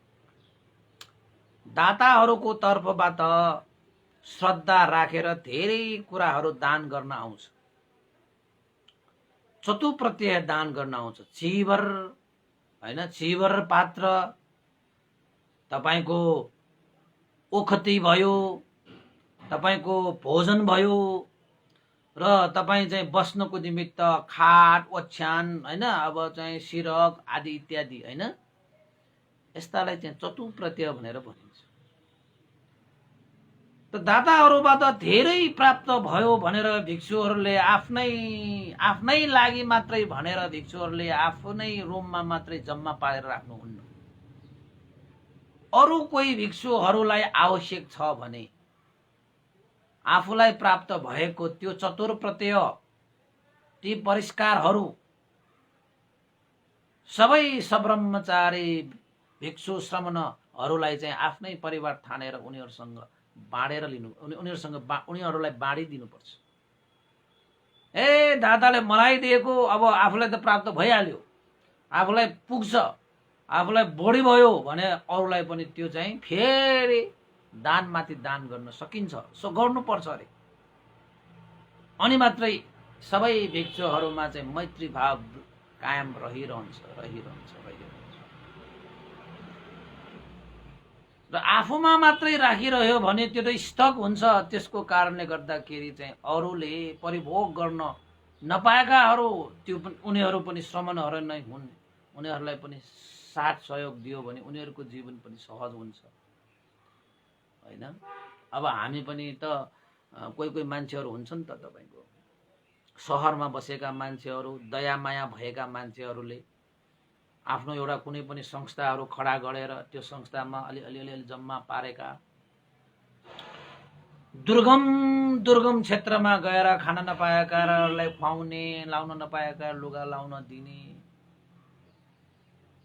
दाताहरूको तर्फबाट श्रद्धा राखेर धेरै कुराहरू दान गर्न आउँछ। चतुप्रत्यय दान गर्न आउँछ। चिवर हैन, चिवर पात्र, तपाईको ओखती भयो, तपाईको भोजन भयो, र तपाईं चाहिँ बस्नको निमित्त खाट ओछ्यान हैन, अब चाहिँ सिरक आदि इत्यादि हैन, यस्तालाई चाहिँ चतुप्रत्यय भनेर भनिन्छ। त दाताहरूबाट धेरै प्राप्त भयो भनेर भिक्षुहरूले आफ्नै लागि मात्रै भनेर भिक्षुहरूले आफ्नै रुममा मात्रै जम्मा पारेर राख्नुहुन्न। अरू कोही भिक्षुहरूलाई आवश्यक छ भने आफूलाई प्राप्त भएको त्यो चतुर्प्रत्यय, ती परिष्कारहरू सबै सब्रह्मचारी भिक्षु श्रमणहरूलाई चाहिँ आफ्नै परिवार ठानेर उनीहरूसँग बाँडेर लिनु, उनीहरूलाई बाँडिदिनुपर्छ। ए दादाले मलाई दिएको अब आफूलाई त प्राप्त भइहाल्यो, आफूलाई पुग्छ, आफूलाई बढी भयो भने अरूलाई पनि त्यो चाहिँ फेरि दानमाथि दान गर्न सकिन्छ। सो गर्नुपर्छ अरे। अनि मात्रै सबै भिक्षुहरूमा चाहिँ मैत्री भाव कायम रहिरहन्छ। र आफूमा मात्रै राखिरह्यो भने त्यो त स्टक हुन्छ। त्यसको कारणले गर्दाखेरि चाहिँ अरूले परिभोग गर्न नपाएकाहरू त्यो उनीहरू पनि श्रमणहरू नै हुन्। उनीहरूलाई पनि साथ सहयोग दियो भने उनीहरूको जीवन पनि सहज हुन्छ हैन। अब हामी पनि त कोही मान्छेहरू हुन्छन् त तपाईको शहरमा बसेका मान्छेहरू, दया माया भएका मान्छेहरूले आफ्नो एउटा कुनै पनि संस्थाहरू खडा गरेर त्यो संस्थामा अलि जम्मा पारेका, दुर्गम क्षेत्रमा गएर खान नपाएकाहरूलाई खुवाउने, लाउन नपाएका लुगा लाउन दिने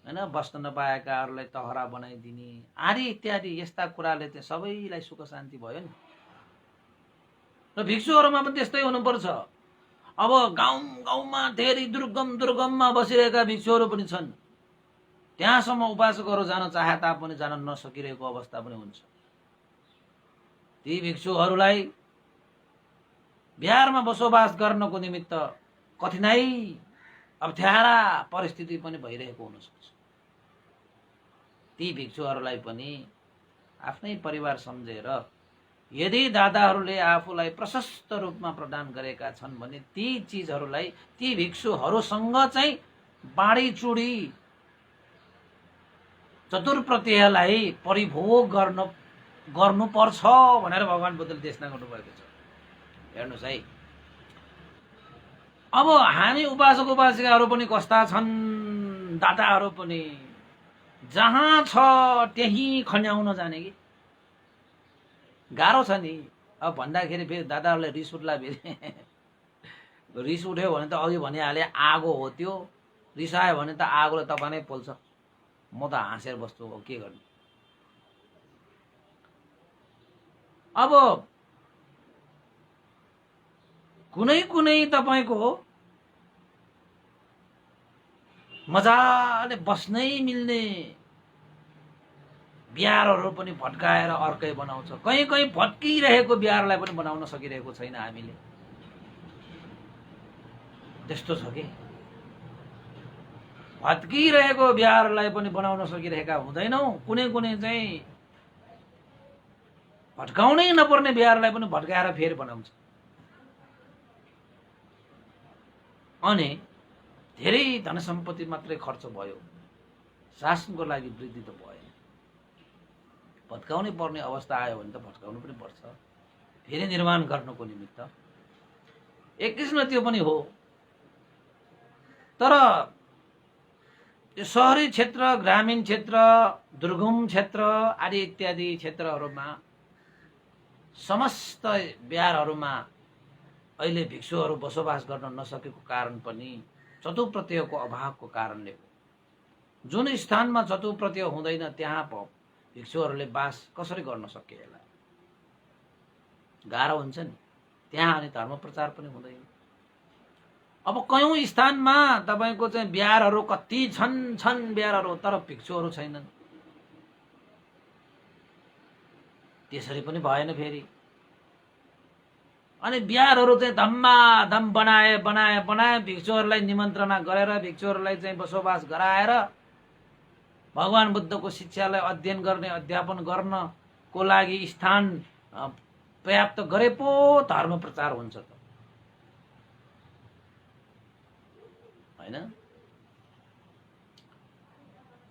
हैन, बस्न नपाएकाहरूलाई तहरा बनाइदिने आदि इत्यादि यस्ता कुराले चाहिँ सबैलाई सुख शान्ति भयो नि। र भिक्षुहरूमा पनि त्यस्तै हुनुपर्छ। अब गाउँमा धेरै दुर्गममा बसिरहेका भिक्षुहरू पनि छन्। त्यहाँसम्म उपासकहरू जान चाहे तापनि जान नसकिरहेको अवस्था पनि हुन्छ। ती भिक्षुहरूलाई बिहारमा बसोबास गर्नको निमित्त कठिनाई अप्ठ्यारा परिस्थिति पनि भइरहेको हुन सक्छ। ती भिक्षुहरूलाई पनि आफ्नै परिवार सम्झेर यदि दादाहरूले आफूलाई प्रशस्त रूपमा प्रदान गरेका छन् भने ती चीजहरूलाई ती भिक्षुहरूसँग चाहिँ बाँडीचुडी चतुर्प्रत्ययलाई परिभोग गर्नुपर्छ भनेर भगवान बुद्धले देशना गर्नुभएको छ। हेर्नुहोस् है, अब हामी उपासक उपासिकाहरू पनि कस्ता छन्, दाताहरू पनि जहाँ छ त्यही खन्याउन जाने कि गाह्रो छ नि। अब भन्दाखेरि फेरि दादाहरूलाई रिस उठ्ला, फेरि रिस उठ्यो भने त अघि भनिहाले आगो हो त्यो, रिसायो भने त आगोले तपाईँ नै पोल्छ। म त हाँसेर बस्छु, के गर्ने। अब कुनै कुनै तपाईको मजाले बस्नै मिल्ने बिहारहरू पनि भट्काएर अर्कै बनाउँछ। कहीँ कहीँ भट्किरहेको बिहारलाई पनि बनाउन सकिरहेको छैन हामीले। त्यस्तो छ कि भत्किरहेको बिहारलाई पनि बनाउन सकिरहेका हुँदैनौँ। कुनै कुनै चाहिँ भट्काउनै नपर्ने बिहारलाई पनि भट्काएर फेरि बनाउँछ। अनि धेरै धन सम्पत्ति मात्रै खर्च भयो, शासनको लागि वृद्धि त भएन। भत्काउनै पर्ने अवस्था आयो भने त भत्काउनु पनि पर्छ फेरि निर्माण गर्नको निमित्त। एक किसिमले त्यो पनि हो। तर यो शहरी क्षेत्र, ग्रामीण क्षेत्र, दुर्गम क्षेत्र आदि इत्यादि क्षेत्रहरूमा समस्त बिहारहरूमा अहिले भिक्षुहरू बसोबास गर्न नसकेको कारण पनि चतुप्रत्ययको अभावको कारणले हो। जुन स्थानमा चतुप्रत्यय हुँदैन त्यहाँ भिक्षुहरूले बास कसरी गर्न सकिएला? गाह्रो हुन्छ नि। त्यहाँ अनि धर्म प्रचार पनि हुँदैन। अब कयौं स्थानमा तपाईको चाहिँ बिहारहरू कति छन् बिहारहरू, तर भिक्षुहरू छैनन्। त्यसरी पनि भएन फेरि। अनि बिहारहरू चाहिँ धम्माधम बनाए भिक्षुहरूलाई निमन्त्रणा गरेर भिक्षुहरूलाई चाहिँ बसोबास गराएर भगवान बुद्धको शिक्षालाई अध्ययन गर्ने, अध्यापन गर्नको लागि स्थान पर्याप्त गरे पो धर्म प्रचार हुन्छ त, हैन?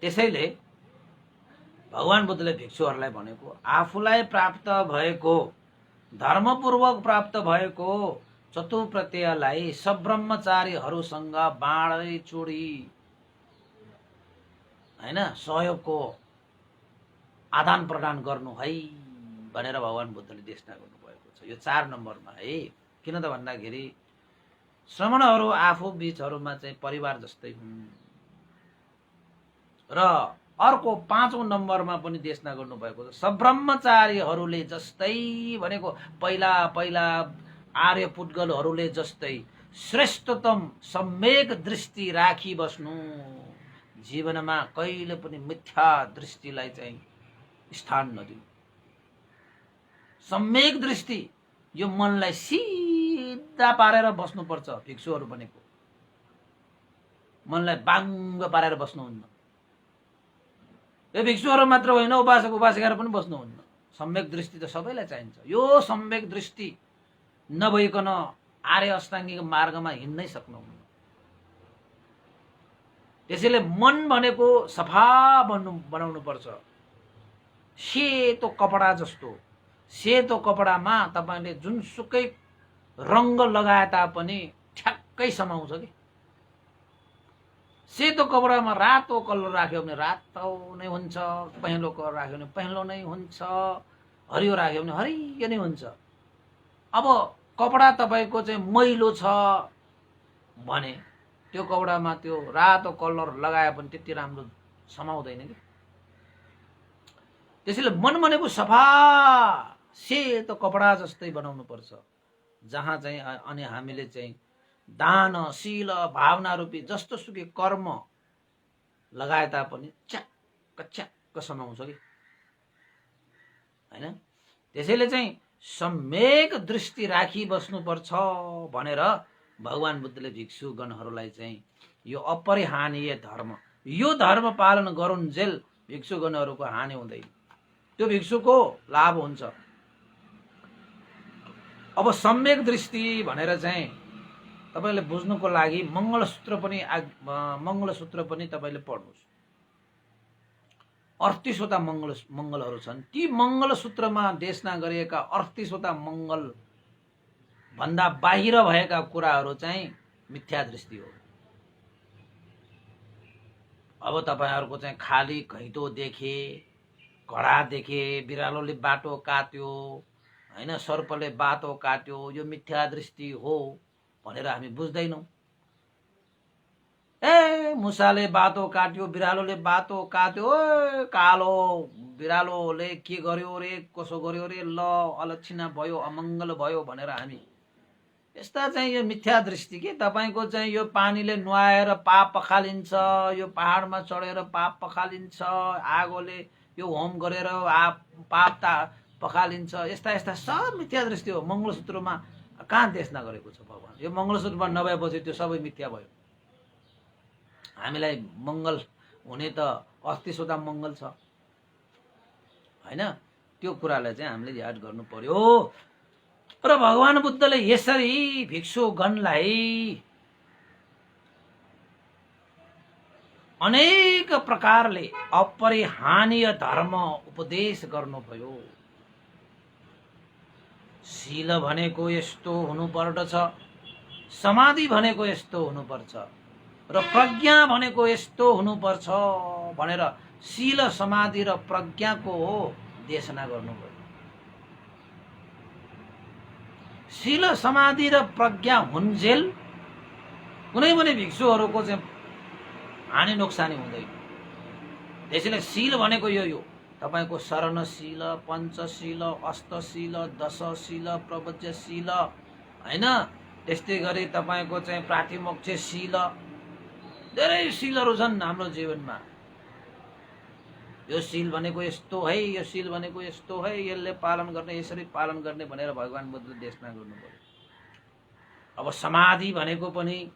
त्यसैले भगवान बुद्धले भिक्षुहरूलाई भनेको आफूलाई प्राप्त भएको, धर्मपूर्वक प्राप्त भएको चतुप्रत्ययलाई सब्रह्मचारीहरूसँग बाँडै चुडी, हैन, सहयोगको आदान प्रदान गर्नु है भनेर भगवान बुद्धले देशना गर्नुभएको छ। यो 4 नम्बरमा है। किन त भन्दाखेरि श्रमणहरू आफू बीचहरूमा चाहिँ परिवार जस्तै हुन्। र अर्को 5औं नम्बरमा पनि देशना गर्नुभएको छ सब्रह्मचारीहरूले जस्तै भनेको पहिला पहिला आर्य पुद्गलहरूले जस्तै श्रेष्ठतम सम्यक दृष्टि राखी बस्नु। जीवनमा कहिले पनि मिथ्या दृष्टिलाई चाहिँ स्थान नदिनु। सम्यक दृष्टि, यो मनलाई सिधा पारेर बस्नुपर्छ। भिक्षुहरू भनेको मनलाई बाङ्ग पारेर बस्नुहुन्न। यो भिक्षुहरू मात्र होइन, उपासक उपासिकाहरू पनि बस्नुहुन्न। सम्यक दृष्टि त सबैलाई चाहिन्छ। यो सम्यक दृष्टि नभइकन आर्य अष्टाङ्गिक मार्गमा हिँड्नै सक्नुहुन्न। त्यसैले मन भनेको सफा बनाउनु पर्छ। सेतो कपडा जस्तो, सेतो कपडामा तपाईले जुनसुकै रंग लगाए तापनि ठ्याक्कै समाउँछ कि। सेतो कपडामा रातो कलर राख्यो भने रातो नै हुन्छ, पहेँलो कलर राख्यो भने पहेँलो नै हुन्छ, हरियो राख्यो भने हरियो नै हुन्छ। अब कपडा तपाईको चाहिँ मैलो छ भने त्यो कपडामा त्यो रातो कलर लगाए पनि त्यति राम्रो समाउँदैन कि। त्यसैले मन भनेको सफा सेतो कपडा जस्तै बनाउनु पर्छ, जहाँ चाहिँ अनि हामीले चाहिँ दान शील भावना रूपी जस्तो सुकै कर्म लगाए तापनि च्याक्क च्याक्क समाउँछ कि, हैन? त्यसैले चाहिँ सम्यक दृष्टि राखी बस्नुपर्छ भनेर भगवान बुद्धले भिक्षुगणहरूलाई चाहिँ यो अपरिहानीय धर्म, यो धर्म पालन गरुन्जेल भिक्षुगणहरूको हानि हुँदैन, त्यो भिक्षुको लाभ हुन्छ। अब सम्यक दृष्टि भनेर चाहिँ तपाईले बुझ्नुको लागि मंगलसूत्र पनि तपाईले पढ्नुस्। 38वटा मंगलहरू छन्। ती मंगलसूत्रमा देशना गरिएका 38वटा मंगल भन्दा बाहिर भएका कुराहरू चाहिँ मिथ्या दृष्टि हो। अब तपाईहरुको चाहिँ खाली घैँटो देखे, घडा देखे, बिरालोले बाटो काट्यो, हैन, सर्पले बाटो काट्यो, यो मिथ्या दृष्टि हो भनेर हामी बुझ्दैनौं। ए मुसाले बाटो काट्यो, बिरालोले बाटो काट्यो, ओ कालो बिरालोले के गर्यो रे, कसो गर्यो रे, ल अलक्षिणा भयो, अमङ्गल भयो भनेर हामी यस्ता चाहिँ यो मिथ्या दृष्टि के तपाईको चाहिँ यो पानीले नुहाएर पाप पखालिन्छ, यो पहाडमा चढेर पाप पखालिन्छ, आगोले यो होम गरेर पाप पखालिन्छ, यस्ता यस्ता सब मिथ्या दृष्टि हो। मङ्गलसूत्रमा कहाँ देशना गरेको छ भगवान? यो मङ्गलसूत्रमा नभएपछि त्यो सबै मिथ्या भयो। हामीलाई मङ्गल हुने त अस्तिसोदा मङ्गल छ हैन? त्यो कुरालाई चाहिँ हामीले याद गर्नु पर्यो। र भगवान बुद्धले यसरी भिक्षुगणलाई अनेक प्रकारले अपरिहानीय धर्म उपदेश गर्नुभयो। शील भनेको यस्तो हुनुपर्दछ, समाधि भनेको यस्तो हुनुपर्छ, र प्रज्ञा भनेको यस्तो हुनुपर्छ भनेर शील, समाधि र प्रज्ञाको देशना गर्नुभयो। शील, समाधि र प्रज्ञा हुन्जेल कुनै पनि भिक्षुहरूको चाहिँ हानि नोक्सानी हुँदैन। त्यसैले शील भनेको यो तपाईको शरणशील, पञ्चशील, अष्टशील, दशशील, प्रवज्यशील हैन? त्यस्तै गरी तपाईको चाहिँ प्रातिमोक्षशील, धेरै शीलहरू छन् हाम्रो जीवनमा। यो शील भनेको यस्तो है, यो शील भनेको यस्तो है, यसले पालन गर्ने, यसरी पालन गर्ने भनेर भगवान बुद्धले देशना गर्नुभयो। अब समाधि भनेको पनि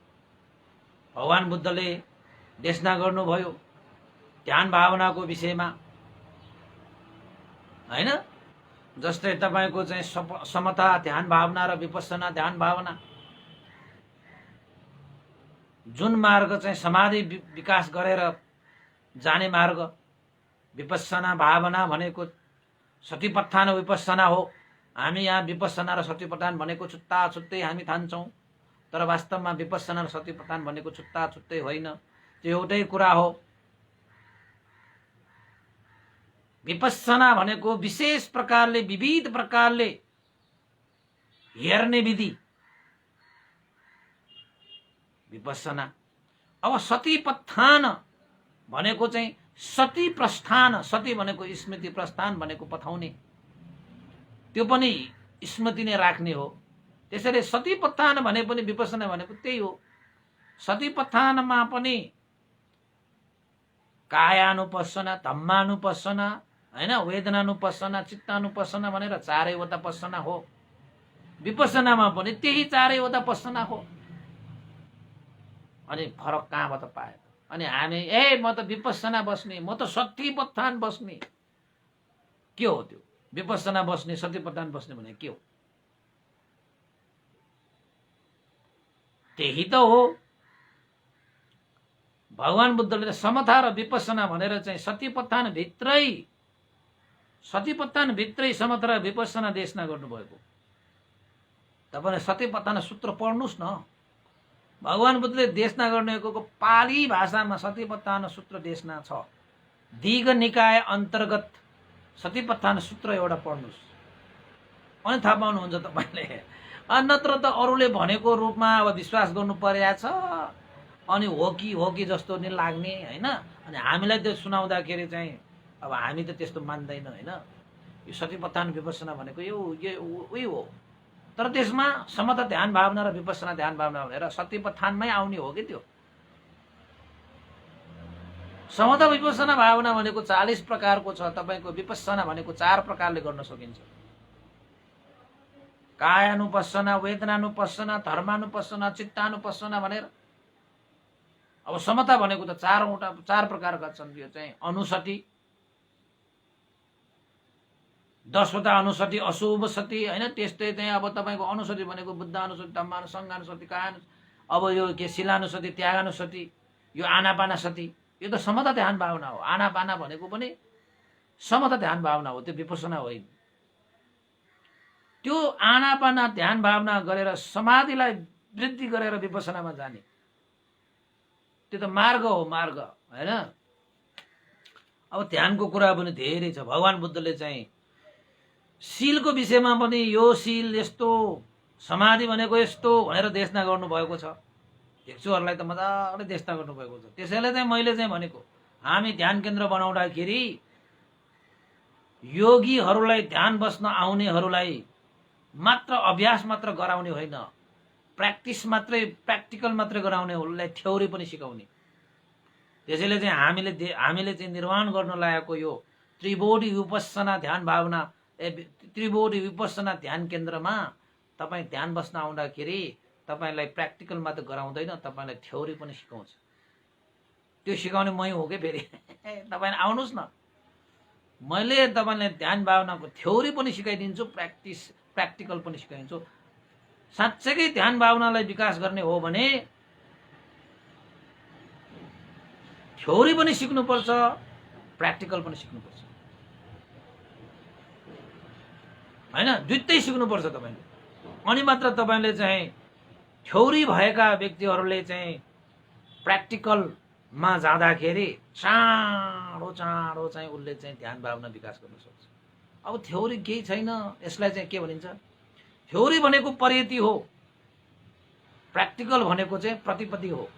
भगवान बुद्धले देशना गर्नुभयो ध्यान भावनाको विषयमा हैन? जस्तै तपाईको चाहिँ समता ध्यान भावना र विपස්සना ध्यान भावना, जुन मार्ग चाहिँ समाधि विकास गरेर जाने मार्ग, विपස්සना भावना भनेको सतिपत्थान विपස්සना हो। हामी यहाँ विपස්සना र सतिपत्थान भनेको छुट्टा छुट्टै हामी ठान्छौँ, तर वास्तवमा विपස්සना र सतिपत्थान भनेको छुट्टा छुट्टै होइन, त्यो एउटै कुरा हो। विपස්සना भनेको विशेष प्रकारले, विविध प्रकारले हेर्ने विधि विपස්සना। अब सतिपत्थान भनेको चाहिँ सती प्रस्थान, सती भनेको स्मृति, प्रस्थान भनेको पठाउने, त्यो पनि स्मृति नै राख्ने हो। त्यसैले सतिपत्थान भने पनि विपස්සना भनेको त्यही हो। सतिपत्थानमा पनि कायानुपස්සना, धम्मानुपස්සना हैन, वेदनानुपස්සना, चित्तानुपස්සना भनेर चारैवटा पස්සना हो। विपස්සनामा पनि त्यही चारैवटा पස්සना हो। अनि फरक कहाँबाट पायो? अनि हामी म त विपස්සना बस्ने, म त सतिपत्थान बस्ने, के हो त्यो? विपස්සना बस्ने, सतिपत्थान बस्ने भने के हो? त्यही त हो। भगवान बुद्धले समता र विपස්සना भनेर चाहिँ सतिपत्थान भित्रै समता र विपස්සना देशना गर्नुभएको। तपाईले सतिपत्थान सूत्र पढ्नुस् न। भगवान बुद्धले देशना गर्नुभएको पाली भाषामा सतिपत्थान सूत्र देशना छ। दीघ निकाय अन्तर्गत सतिपत्थान सूत्र एउटा पढ्नुस्, अनि थाहा पाउनुहुन्छ तपाईले। नत्र त अरूले भनेको रूपमा अब विश्वास गर्नु परेको छ, अनि हो कि जस्तो नि लाग्ने हैन? अनि हामीलाई त्यो सुनाउँदाखेरि चाहिँ अब हामी त त्यस्तो मान्दैन हैन? यो सतिपत्थान विपස්සना भनेको यो उही हो, तर त्यसमा समता ध्यान भावना र विपස්සना ध्यान भावना भनेर सतिपत्थानमै आउने हो कि त्यो। समता विपස්සना भावना भनेको 40 प्रकारको छ। तपाईको विपස්සना भनेको 4 प्रकारले गर्न सकिन्छ। कायानुपස්සना, वेदनानुपස්සना, धर्मानुपස්සना, चित्तानुपස්සना भनेर। अब समता भनेको त 4 प्रकारका छन्। यो चाहिँ अनुसति, 10वटा अनुसति, अशुभ सति हैन? त्यस्तै चाहिँ अब तपाईको अनुसति भनेको बुद्ध अनुसति, धम्म अनुसति, संघ अनुसति, काया, अब यो के शिलानुसति, त्यागानुसति, यो आनापाना सति, यो त समता ध्यान भावना हो। आनापाना भनेको पनि समता ध्यान भावना हो, त्यो विपස්සना होइन। त्यो आनापाना ध्यान भावना गरेर समाधिलाई वृद्धि गरेर विपස්සनामा जाने, त्यो त मार्ग हो, मार्ग हैन? अब ध्यानको कुरा पनि धेरै छ। भगवान बुद्धले चाहिँ शीलको विषयमा पनि यो शील यस्तो, समाधि भनेको यस्तो भनेर देशना गर्नुभएको छ। भिक्षुहरूलाई त मजाले देशता गर्नुभएको छ। त्यसैले चाहिँ मैले चाहिँ भनेको हामी ध्यान केन्द्र बनाउँदाखेरि योगीहरूलाई ध्यान बस्न आउनेहरूलाई मात्र अभ्यास मात्र गराउने होइन, प्र्याक्टिस मात्रै प्र्याक्टिकल मात्रै गराउनेहरूलाई थ्योरी पनि सिकाउने। त्यसैले चाहिँ हामीले चाहिँ निर्माण गर्न लागेको यो त्रिबोधी विपස්සना ध्यान भावना त्रिबोधी विपස්සना ध्यान केन्द्रमा तपाईँ ध्यान बस्न आउँदाखेरि तपाईँलाई प्र्याक्टिकल मात्र गराउँदैन, तपाईँलाई थ्योरी पनि सिकाउँछ। त्यो सिकाउने मै हो कि फेरि तपाईँ आउनुहोस् न, मैले तपाईँलाई ध्यान भावनाको थ्योरी पनि सिकाइदिन्छु, प्र्याक्टिकल पनि सिकाइदिन्छु। साँच्चैकै ध्यान भावनालाई विकास गर्ने हो भने थ्योरी पनि सिक्नुपर्छ, प्र्याक्टिकल पनि सिक्नुपर्छ, हैन? दुईटै सिक्नुपर्छ तपाईले। अनि मात्र तपाईले चाहिँ थ्योरी भएका व्यक्तिहरूले चाहिँ प्र्याक्टिकलमा जाँदाखेरि चाँडो चाँडो चाहिँ उसले चाहिँ ध्यान भावना विकास गर्न सक्छ। अब थ्योरी केही छैन, यसलाई चाहिँ के भनिन्छ? थ्योरी भनेको परियति हो, प्र्याक्टिकल भनेको चाहिँ प्रतिपत्ति हो।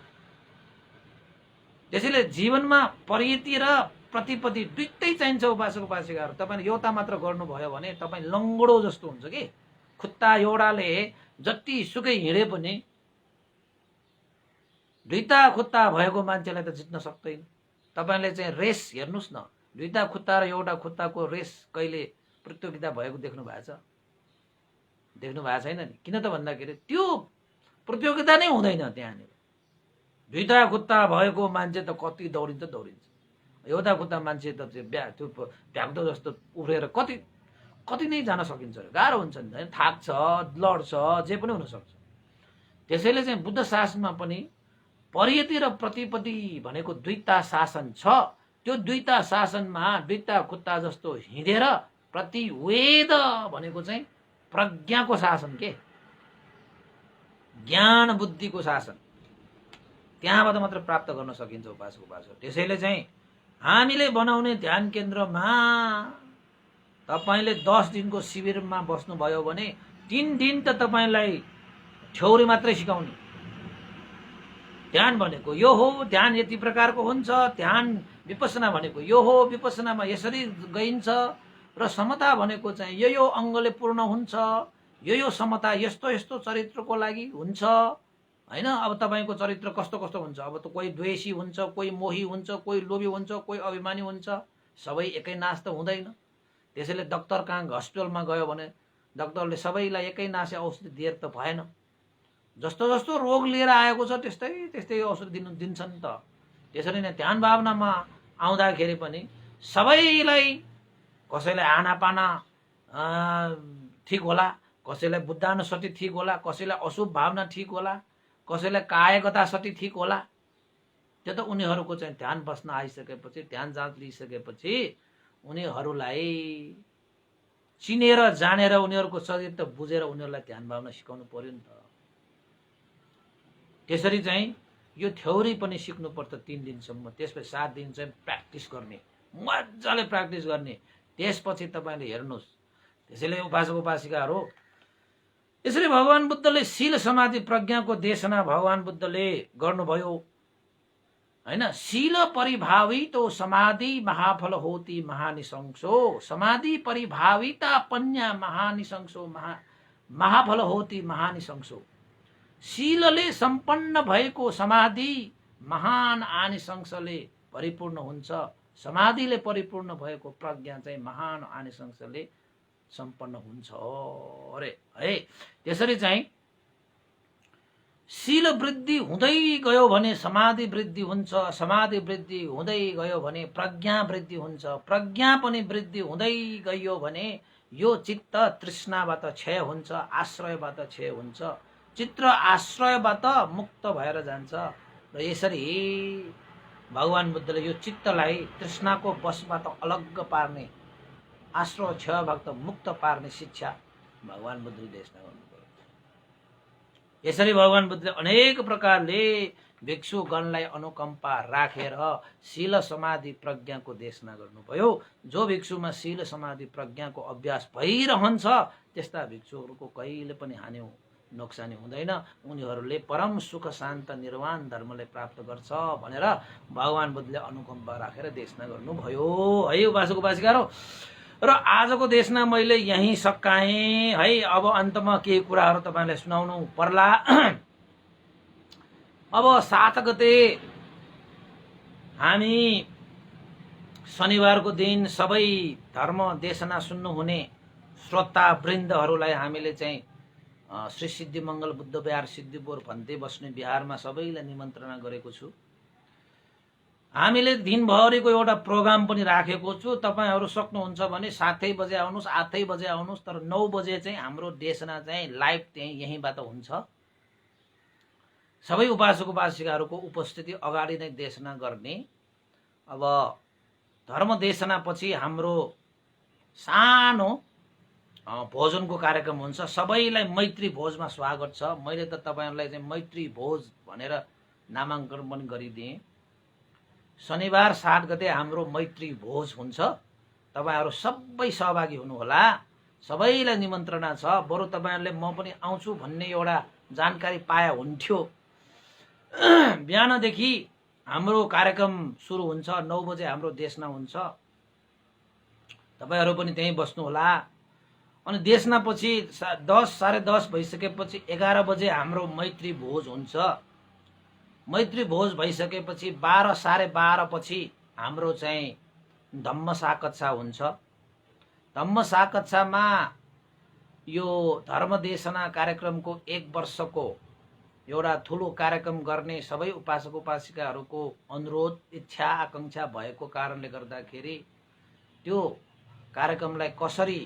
त्यसैले जीवनमा परियति र प्रतिपत्ति दुईटै चाहिन्छ उपासक उपासिकाहरू। तपाईले एउटा मात्र गर्नुभयो भने तपाईँ लङ्गडो जस्तो हुन्छ कि, खुट्टा एउटाले जति सुकै हिँडे पनि दुईटा खुट्टा भएको मान्छेलाई त जित्न सक्दैन। तपाईले चाहिँ रेस हेर्नुस् न, दुईटा खुट्टा र एउटा खुट्टाको रेस कहिले प्रतियोगिता भएको देख्नु भएको छ? देख्नु भएको छैन नि। किन त भन्दाखेरि त्यो प्रतियोगिता नै हुँदैन त्यहाँनिर। दुईटा खुट्टा भएको मान्छे त कति दौडिन्छ दौडिन्छ, एउटा खुट्टा मान्छे त त्यो भ्याग्दो जस्तो उफ्रेर कति नै जान सकिन्छ, गाह्रो हुन्छ नि, थाक्छ, लड्छ, जे पनि हुनसक्छ। त्यसैले चाहिँ बुद्ध शासनमा पनि परियति र प्रतिपत्ति भनेको दुईटा शासन छ। त्यो दुईटा शासनमा दुईटा खुट्टा जस्तो हिँडेर प्रतिवेद भनेको चाहिँ प्रज्ञाको शासन के, ज्ञान बुद्धिको शासन, त्यहाँबाट मात्र प्राप्त गर्न सकिन्छ उपासक उपासक। त्यसैले चाहिँ हामीले बनाउने ध्यान केन्द्रमा तपाईले 10 दिनको शिविरमा बस्नुभयो भने 3 दिन त तपाईलाई थ्योरी मात्रै सिकाउने। ध्यान भनेको यो हो, ध्यान यति प्रकारको हुन्छ, ध्यान विपස්සना भनेको यो हो, विपස්සनामा यसरी गइन्छ, र समता भनेको चाहिँ यो अङ्गले पूर्ण हुन्छ, यो समता यस्तो यस्तो चरित्रको लागि हुन्छ, हैन? अब तपाईको चरित्र कस्तो कस्तो हुन्छ, अब त कोही द्वेषी हुन्छ, कोही मोही हुन्छ, कोही लोभी हुन्छ, कोही अभिमानी हुन्छ, सबै एकै नाश त हुँदैन। त्यसैले डाक्टर कहाँ हस्पिटलमा गयो भने डाक्टरले सबैलाई एकै नाशे औषधि दिएर त भएन। जस्तो जस्तो रोग लिएर आएको छ त्यस्तै त्यस्तै औषधि दिन्छन् त। त्यसरी नै ध्यान भावनामा आउँदाखेरि पनि सबैलाई, कसैलाई आनापाना ठिक होला, कसैलाई बुद्धानुसति ठिक होला, कसैलाई अशुभ भावना ठिक होला, कसैलाई कायगता सती ठिक होला। त्यो त उनीहरूको चाहिँ ध्यान बस्न आइसकेपछि, ध्यान जाँच लिइसकेपछि उनीहरूलाई चिनेर जानेर उनीहरूको चरित्र बुझेर उनीहरूलाई ध्यान भावना सिकाउनु पर्यो नि त। त्यसरी चाहिँ यो थ्योरी पनि सिक्नुपर्छ 3 दिनसम्म। त्यसपछि 7 दिन चाहिँ प्र्याक्टिस गर्ने, मजाले प्र्याक्टिस गर्ने। त्यसपछि तपाईले हेर्नुहोस्। त्यसैले उपासक उपासिकाहरू, यसरी भगवान बुद्धले शील समाधि प्रज्ञाको देशना भगवान बुद्धले गर्नुभयो, हैन? शील परिभावितो समाधि महाफल होती महानिशंसो, समाधि परिभाविता पन्या महानिशंसो, महाफल होती महानिशंसो। शीलले सम्पन्न भएको समाधि महान आनिशंसले परिपूर्ण हुन्छ, समाधिले परिपूर्ण भएको प्रज्ञा चाहिँ महान आनिशंसले सम्पन्न हुन्छ अरे है। त्यसरी चाहिँ शील वृद्धि हुँदै गयो भने समाधि वृद्धि हुन्छ, समाधि वृद्धि हुँदै गयो भने प्रज्ञा वृद्धि हुन्छ, प्रज्ञा पनि वृद्धि हुँदै गयो भने यो चित्त तृष्णाबाट क्षय हुन्छ, आश्रयबाट क्षय हुन्छ, चित्त आश्रयबाट मुक्त भएर जान्छ। र यसरी भगवान बुद्धले यो चित्तलाई तृष्णाको वशबाट अलग्ग पार्ने, आश्रय क्षयबाट मुक्त पार्ने शिक्षा भगवान बुद्धले देशना गर्नुभयो। यसरी भगवान बुद्धले अनेक प्रकारले भिक्षुगणलाई अनुकम्पा राखेर शील समाधि प्रज्ञाको देशना गर्नुभयो। जो भिक्षुमा शील समाधि प्रज्ञाको अभ्यास भइरहन्छ त्यस्ता भिक्षुहरूको कहिले पनि हानि नोक्सानी हुँदैन, उनीहरूले परम सुख शान्त निर्वाण धर्मलाई प्राप्त गर्छ भनेर भगवान बुद्धले अनुकम्पा राखेर देशना गर्नुभयो है उपासक उपासिकाहरू। र आजको देशना मैले यहीँ सकाएँ है। अब अन्तमा केही कुराहरू तपाईँलाई सुनाउनु पर्ला। अब 7 गते हामी शनिबारको दिन सबै धर्म देशना सुन्नुहुने श्रोता वृन्दहरूलाई हामीले चाहिँ श्री सिद्धि मङ्गल बुद्ध विहार सिद्धिपुर भन्दै बस्ने बिहारमा सबैलाई निमन्त्रणा गरेको छु। हामीले दिनभरिको एउटा प्रोग्राम पनि राखेको छु। तपाईँहरू सक्नुहुन्छ भने 7 बजे आउनुहोस्, 8 बजे आउनुहोस्, तर 9 बजे चाहिँ हाम्रो देशना चाहिँ लाइभ त्यही यहीँबाट हुन्छ। सबै उपासक उपासिकाहरूको उपस्थिति अगाडि नै देशना गर्ने। अब धर्म देशनापछि हाम्रो सानो भोजनको कार्यक्रम हुन्छ। सबैलाई मैत्री भोजमा स्वागत छ। मैले त तपाईँहरूलाई चाहिँ मैत्री भोज भनेर नामाङ्कन पनि गरिदिएँ। शनिबार 7 गते हाम्रो मैत्री भोज हुन्छ। तपाईँहरू सबै सहभागी हुनुहोला। सबैलाई निमन्त्रणा छ। बरु तपाईँहरूले म पनि आउँछु भन्ने एउटा जानकारी पाए हुन्थ्यो। बिहानदेखि हाम्रो कार्यक्रम सुरु हुन्छ। 9 बजे हाम्रो देशना हुन्छ। तपाईँहरू पनि त्यहीँ बस्नुहोला। अनि देशनापछि 10 साढे 10 भइसकेपछि 11 बजे हाम्रो मैत्री भोज हुन्छ। मैत्री भोज भइसकेपछि 12 साढे 12 पछि हाम्रो चाहिँ धम्म साकच्छा हुन्छ। धम्म साकच्छामा यो धर्म देशना कार्यक्रमको 1 वर्षको एउटा ठुलो कार्यक्रम गर्ने सबै उपासक उपासिकाहरूको अनुरोध इच्छा आकांक्षा भएको कारणले गर्दाखेरि त्यो कार्यक्रमलाई कसरी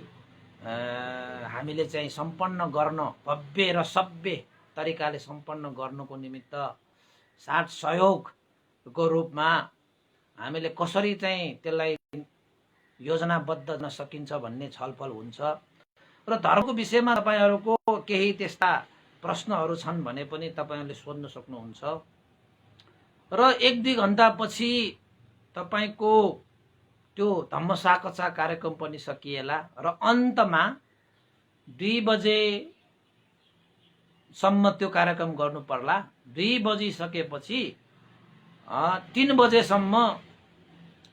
हामीले चाहिँ सम्पन्न गर्न, भव्य र सभ्य तरिकाले सम्पन्न गर्नको निमित्त साथ सहयोगको रूपमा हामीले कसरी चाहिँ त्यसलाई योजनाबद्ध गर्न सकिन्छ भन्ने छलफल हुन्छ। र धर्मको विषयमा तपाईँहरूको केही त्यस्ता प्रश्नहरू छन् भने पनि तपाईँहरूले सोध्न सक्नुहुन्छ। र 1-2 घण्टापछि तपाईँको त्यो धम्म साकच्छा कार्यक्रम पनि सकिएला। र अन्तमा 2 बजेसम्म त्यो कार्यक्रम गर्नु पर्ला। 2 बजिसकेपछि 3 बजेसम्म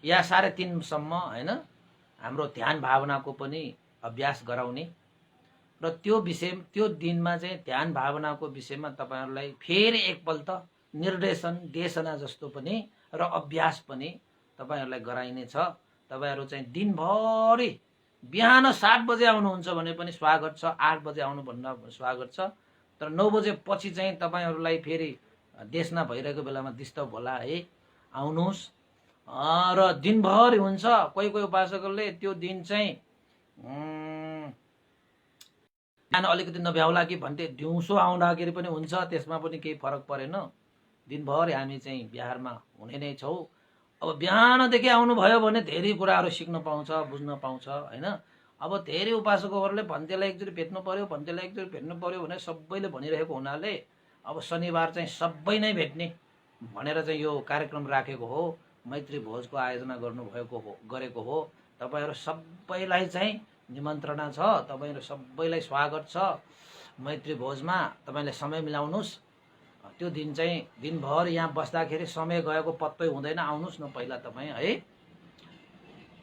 या 3:30 सम्म हैन हाम्रो ध्यान भावनाको पनि अभ्यास गराउने। र त्यो दिनमा चाहिँ ध्यान भावनाको विषयमा तपाईहरुलाई फेरि एकपल्ट निर्देशन देशना जस्तो पनि र अभ्यास पनि तपाईहरुलाई गराइने छ। तपाईहरु चाहिँ दिनभरि बिहान 7 बजे आउनुहुन्छ भने पनि स्वागत छ, 8 बजे आउनु भन्दा स्वागत छ। तर 9 बजे पछि चाहिँ तपाईहरुलाई फेरि देशना भइरहेको बेलामा डिस्टर्ब होला है, आउनुस्। र दिनभरि हुन्छ। कोही कोही उपासकहरूले त्यो दिन चाहिँ बिहान अलिकति नभ्याउला कि भन्थे, दिउँसो आउँदाखेरि पनि हुन्छ, त्यसमा पनि केही फरक परेन। दिनभरि हामी चाहिँ बिहारमा हुने नै छौं। अब बिहानदेखि आउनुभयो भने धेरै कुराहरू सिक्न पाउँछ, बुझ्न पाउँछ हैन। अब धेरै उपासकहरूले भन्तेलाई एकचोटि भेट्नु पर्यो, भन्तेलाई एकचोटि भेट्नु पर्यो भने सबैले भनिरहेको हुनाले अब शनिबार चाहिँ सबै नै भेट्ने भनेर चाहिँ यो कार्यक्रम राखेको हो। मैत्री भोजको आयोजना गरेको हो। तपाईहरु सबैलाई चाहिँ निमन्त्रणा छ। तपाईहरु सबैलाई स्वागत छ मैत्री भोजमा। तपाईले समय मिलाउनुस्। त्यो दिन चाहिँ दिनभर यहाँ बस्दाखेरि समय गएको पत्तै हुँदैन। आउनुस् न पहिला तपाई है।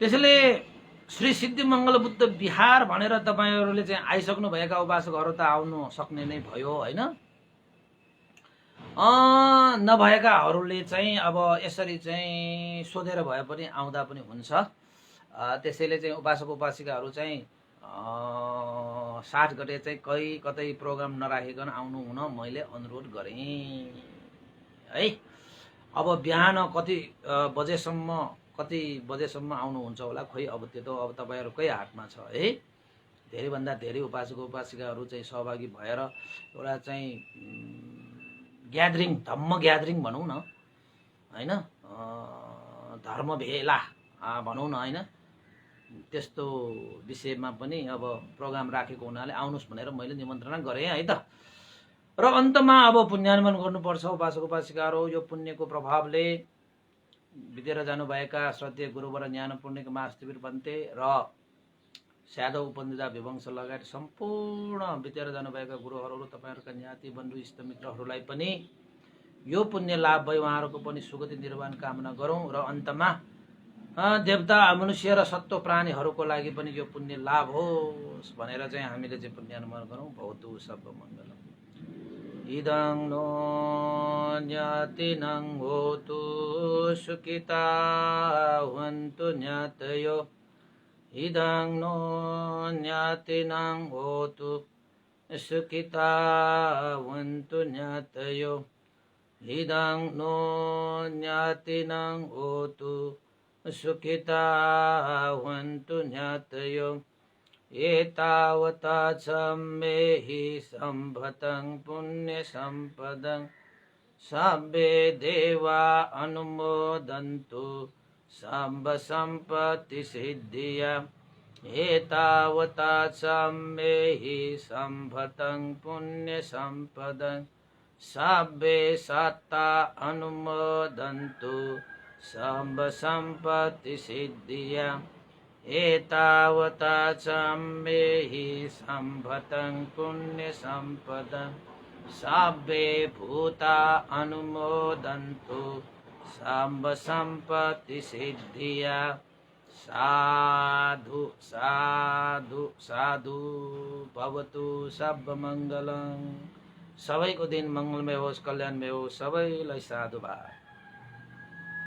त्यसैले श्री सिद्धि मंगल बुद्ध विहार भनेर तपाईहरुले चाहिँ आइसक्नु भएका उपासकहरु त आउनु सक्ने नै भयो हैन। नभएकाहरूले चाहिँ अब यसरी चाहिँ सोधेर भए पनि आउँदा पनि हुन्छ। त्यसैले चाहिँ उपासक उपासिकाहरू चाहिँ 7 गते चाहिँ कतै प्रोग्राम नराखिकन आउनु हुन मैले अनुरोध गरेँ है। अब बिहान कति बजेसम्म आउनुहुन्छ होला, खोइ अब त्यो त अब तपाईहरुकै हातमा छ है। धेरै भन्दा धेरै उपासक उपासिकाहरू चाहिँ सहभागी भएर एउटा चाहिँ ग्यादरिङ, धम्म ग्यादरिङ भनौं न हैन, धर्म भेला भनौं न हैन, त्यस्तो विषयमा पनि अब प्रोग्राम राखेको हुनाले आउनुस् भनेर मैले निमन्त्रणा गरेँ है त। र अन्तमा अब पुण्यानुमन गर्नुपर्छ उपासक उपासिकाहरू। यो पुण्यको प्रभावले बितेर जानुभएका श्रद्धेय गुरुवर ज्ञान पुण्यको मास्तिवीर बन्ते र स्यादव उपनिधा विवंश लगायत सम्पूर्ण बितेर जानुभएका गुरुहरू र तपाईँहरूका ज्ञाति बन्धु इष्टमित्रहरूलाई पनि यो पुण्य लाभ भई उहाँहरूको पनि सुगति निर्वाण कामना गरौँ र अन्तमा देवता मनुष्य र सत्व प्राणीहरूको लागि पनि यो पुण्य लाभ होस् भनेर चाहिँ हामीले चाहिँ पुण्यानुमोदन गरौँ। भवतु सर्वमङ्गलम्। इदं नो ज्ञातिनं होतु सुखिता हुन्तु ज्ञातयो। इदं नो ज्ञातिनं होतु सुखिता हुन्तु ज्ञातयो। इदं नो ज्ञातिनं होतु सुखिता हुन्तु ज्ञातयो। एतावता च मे हि सम्भतं पुण्यसम्पदं सब्बे देवा अनुमोदन्तु सर्वसम्पत्तिसिद्धिया। एतावता च मे हि सम्भतं पुण्यसम्पदं सब्बे सत्ता अनुमोदन्तु सर्वसम्पत्तिसिद्धिया। एतावता च मे हि सम्भतं पुण्यसम्पदं सब्बे भूता अनुमोदन्तु सर्वसम्पत्तिसिद्धिया। साधु साधु साधु भवतु सर्वमङ्गलम्। सबैको दिन मङ्गलमय होस्, कल्याणमय होस्। सबैलाई साधुवाद।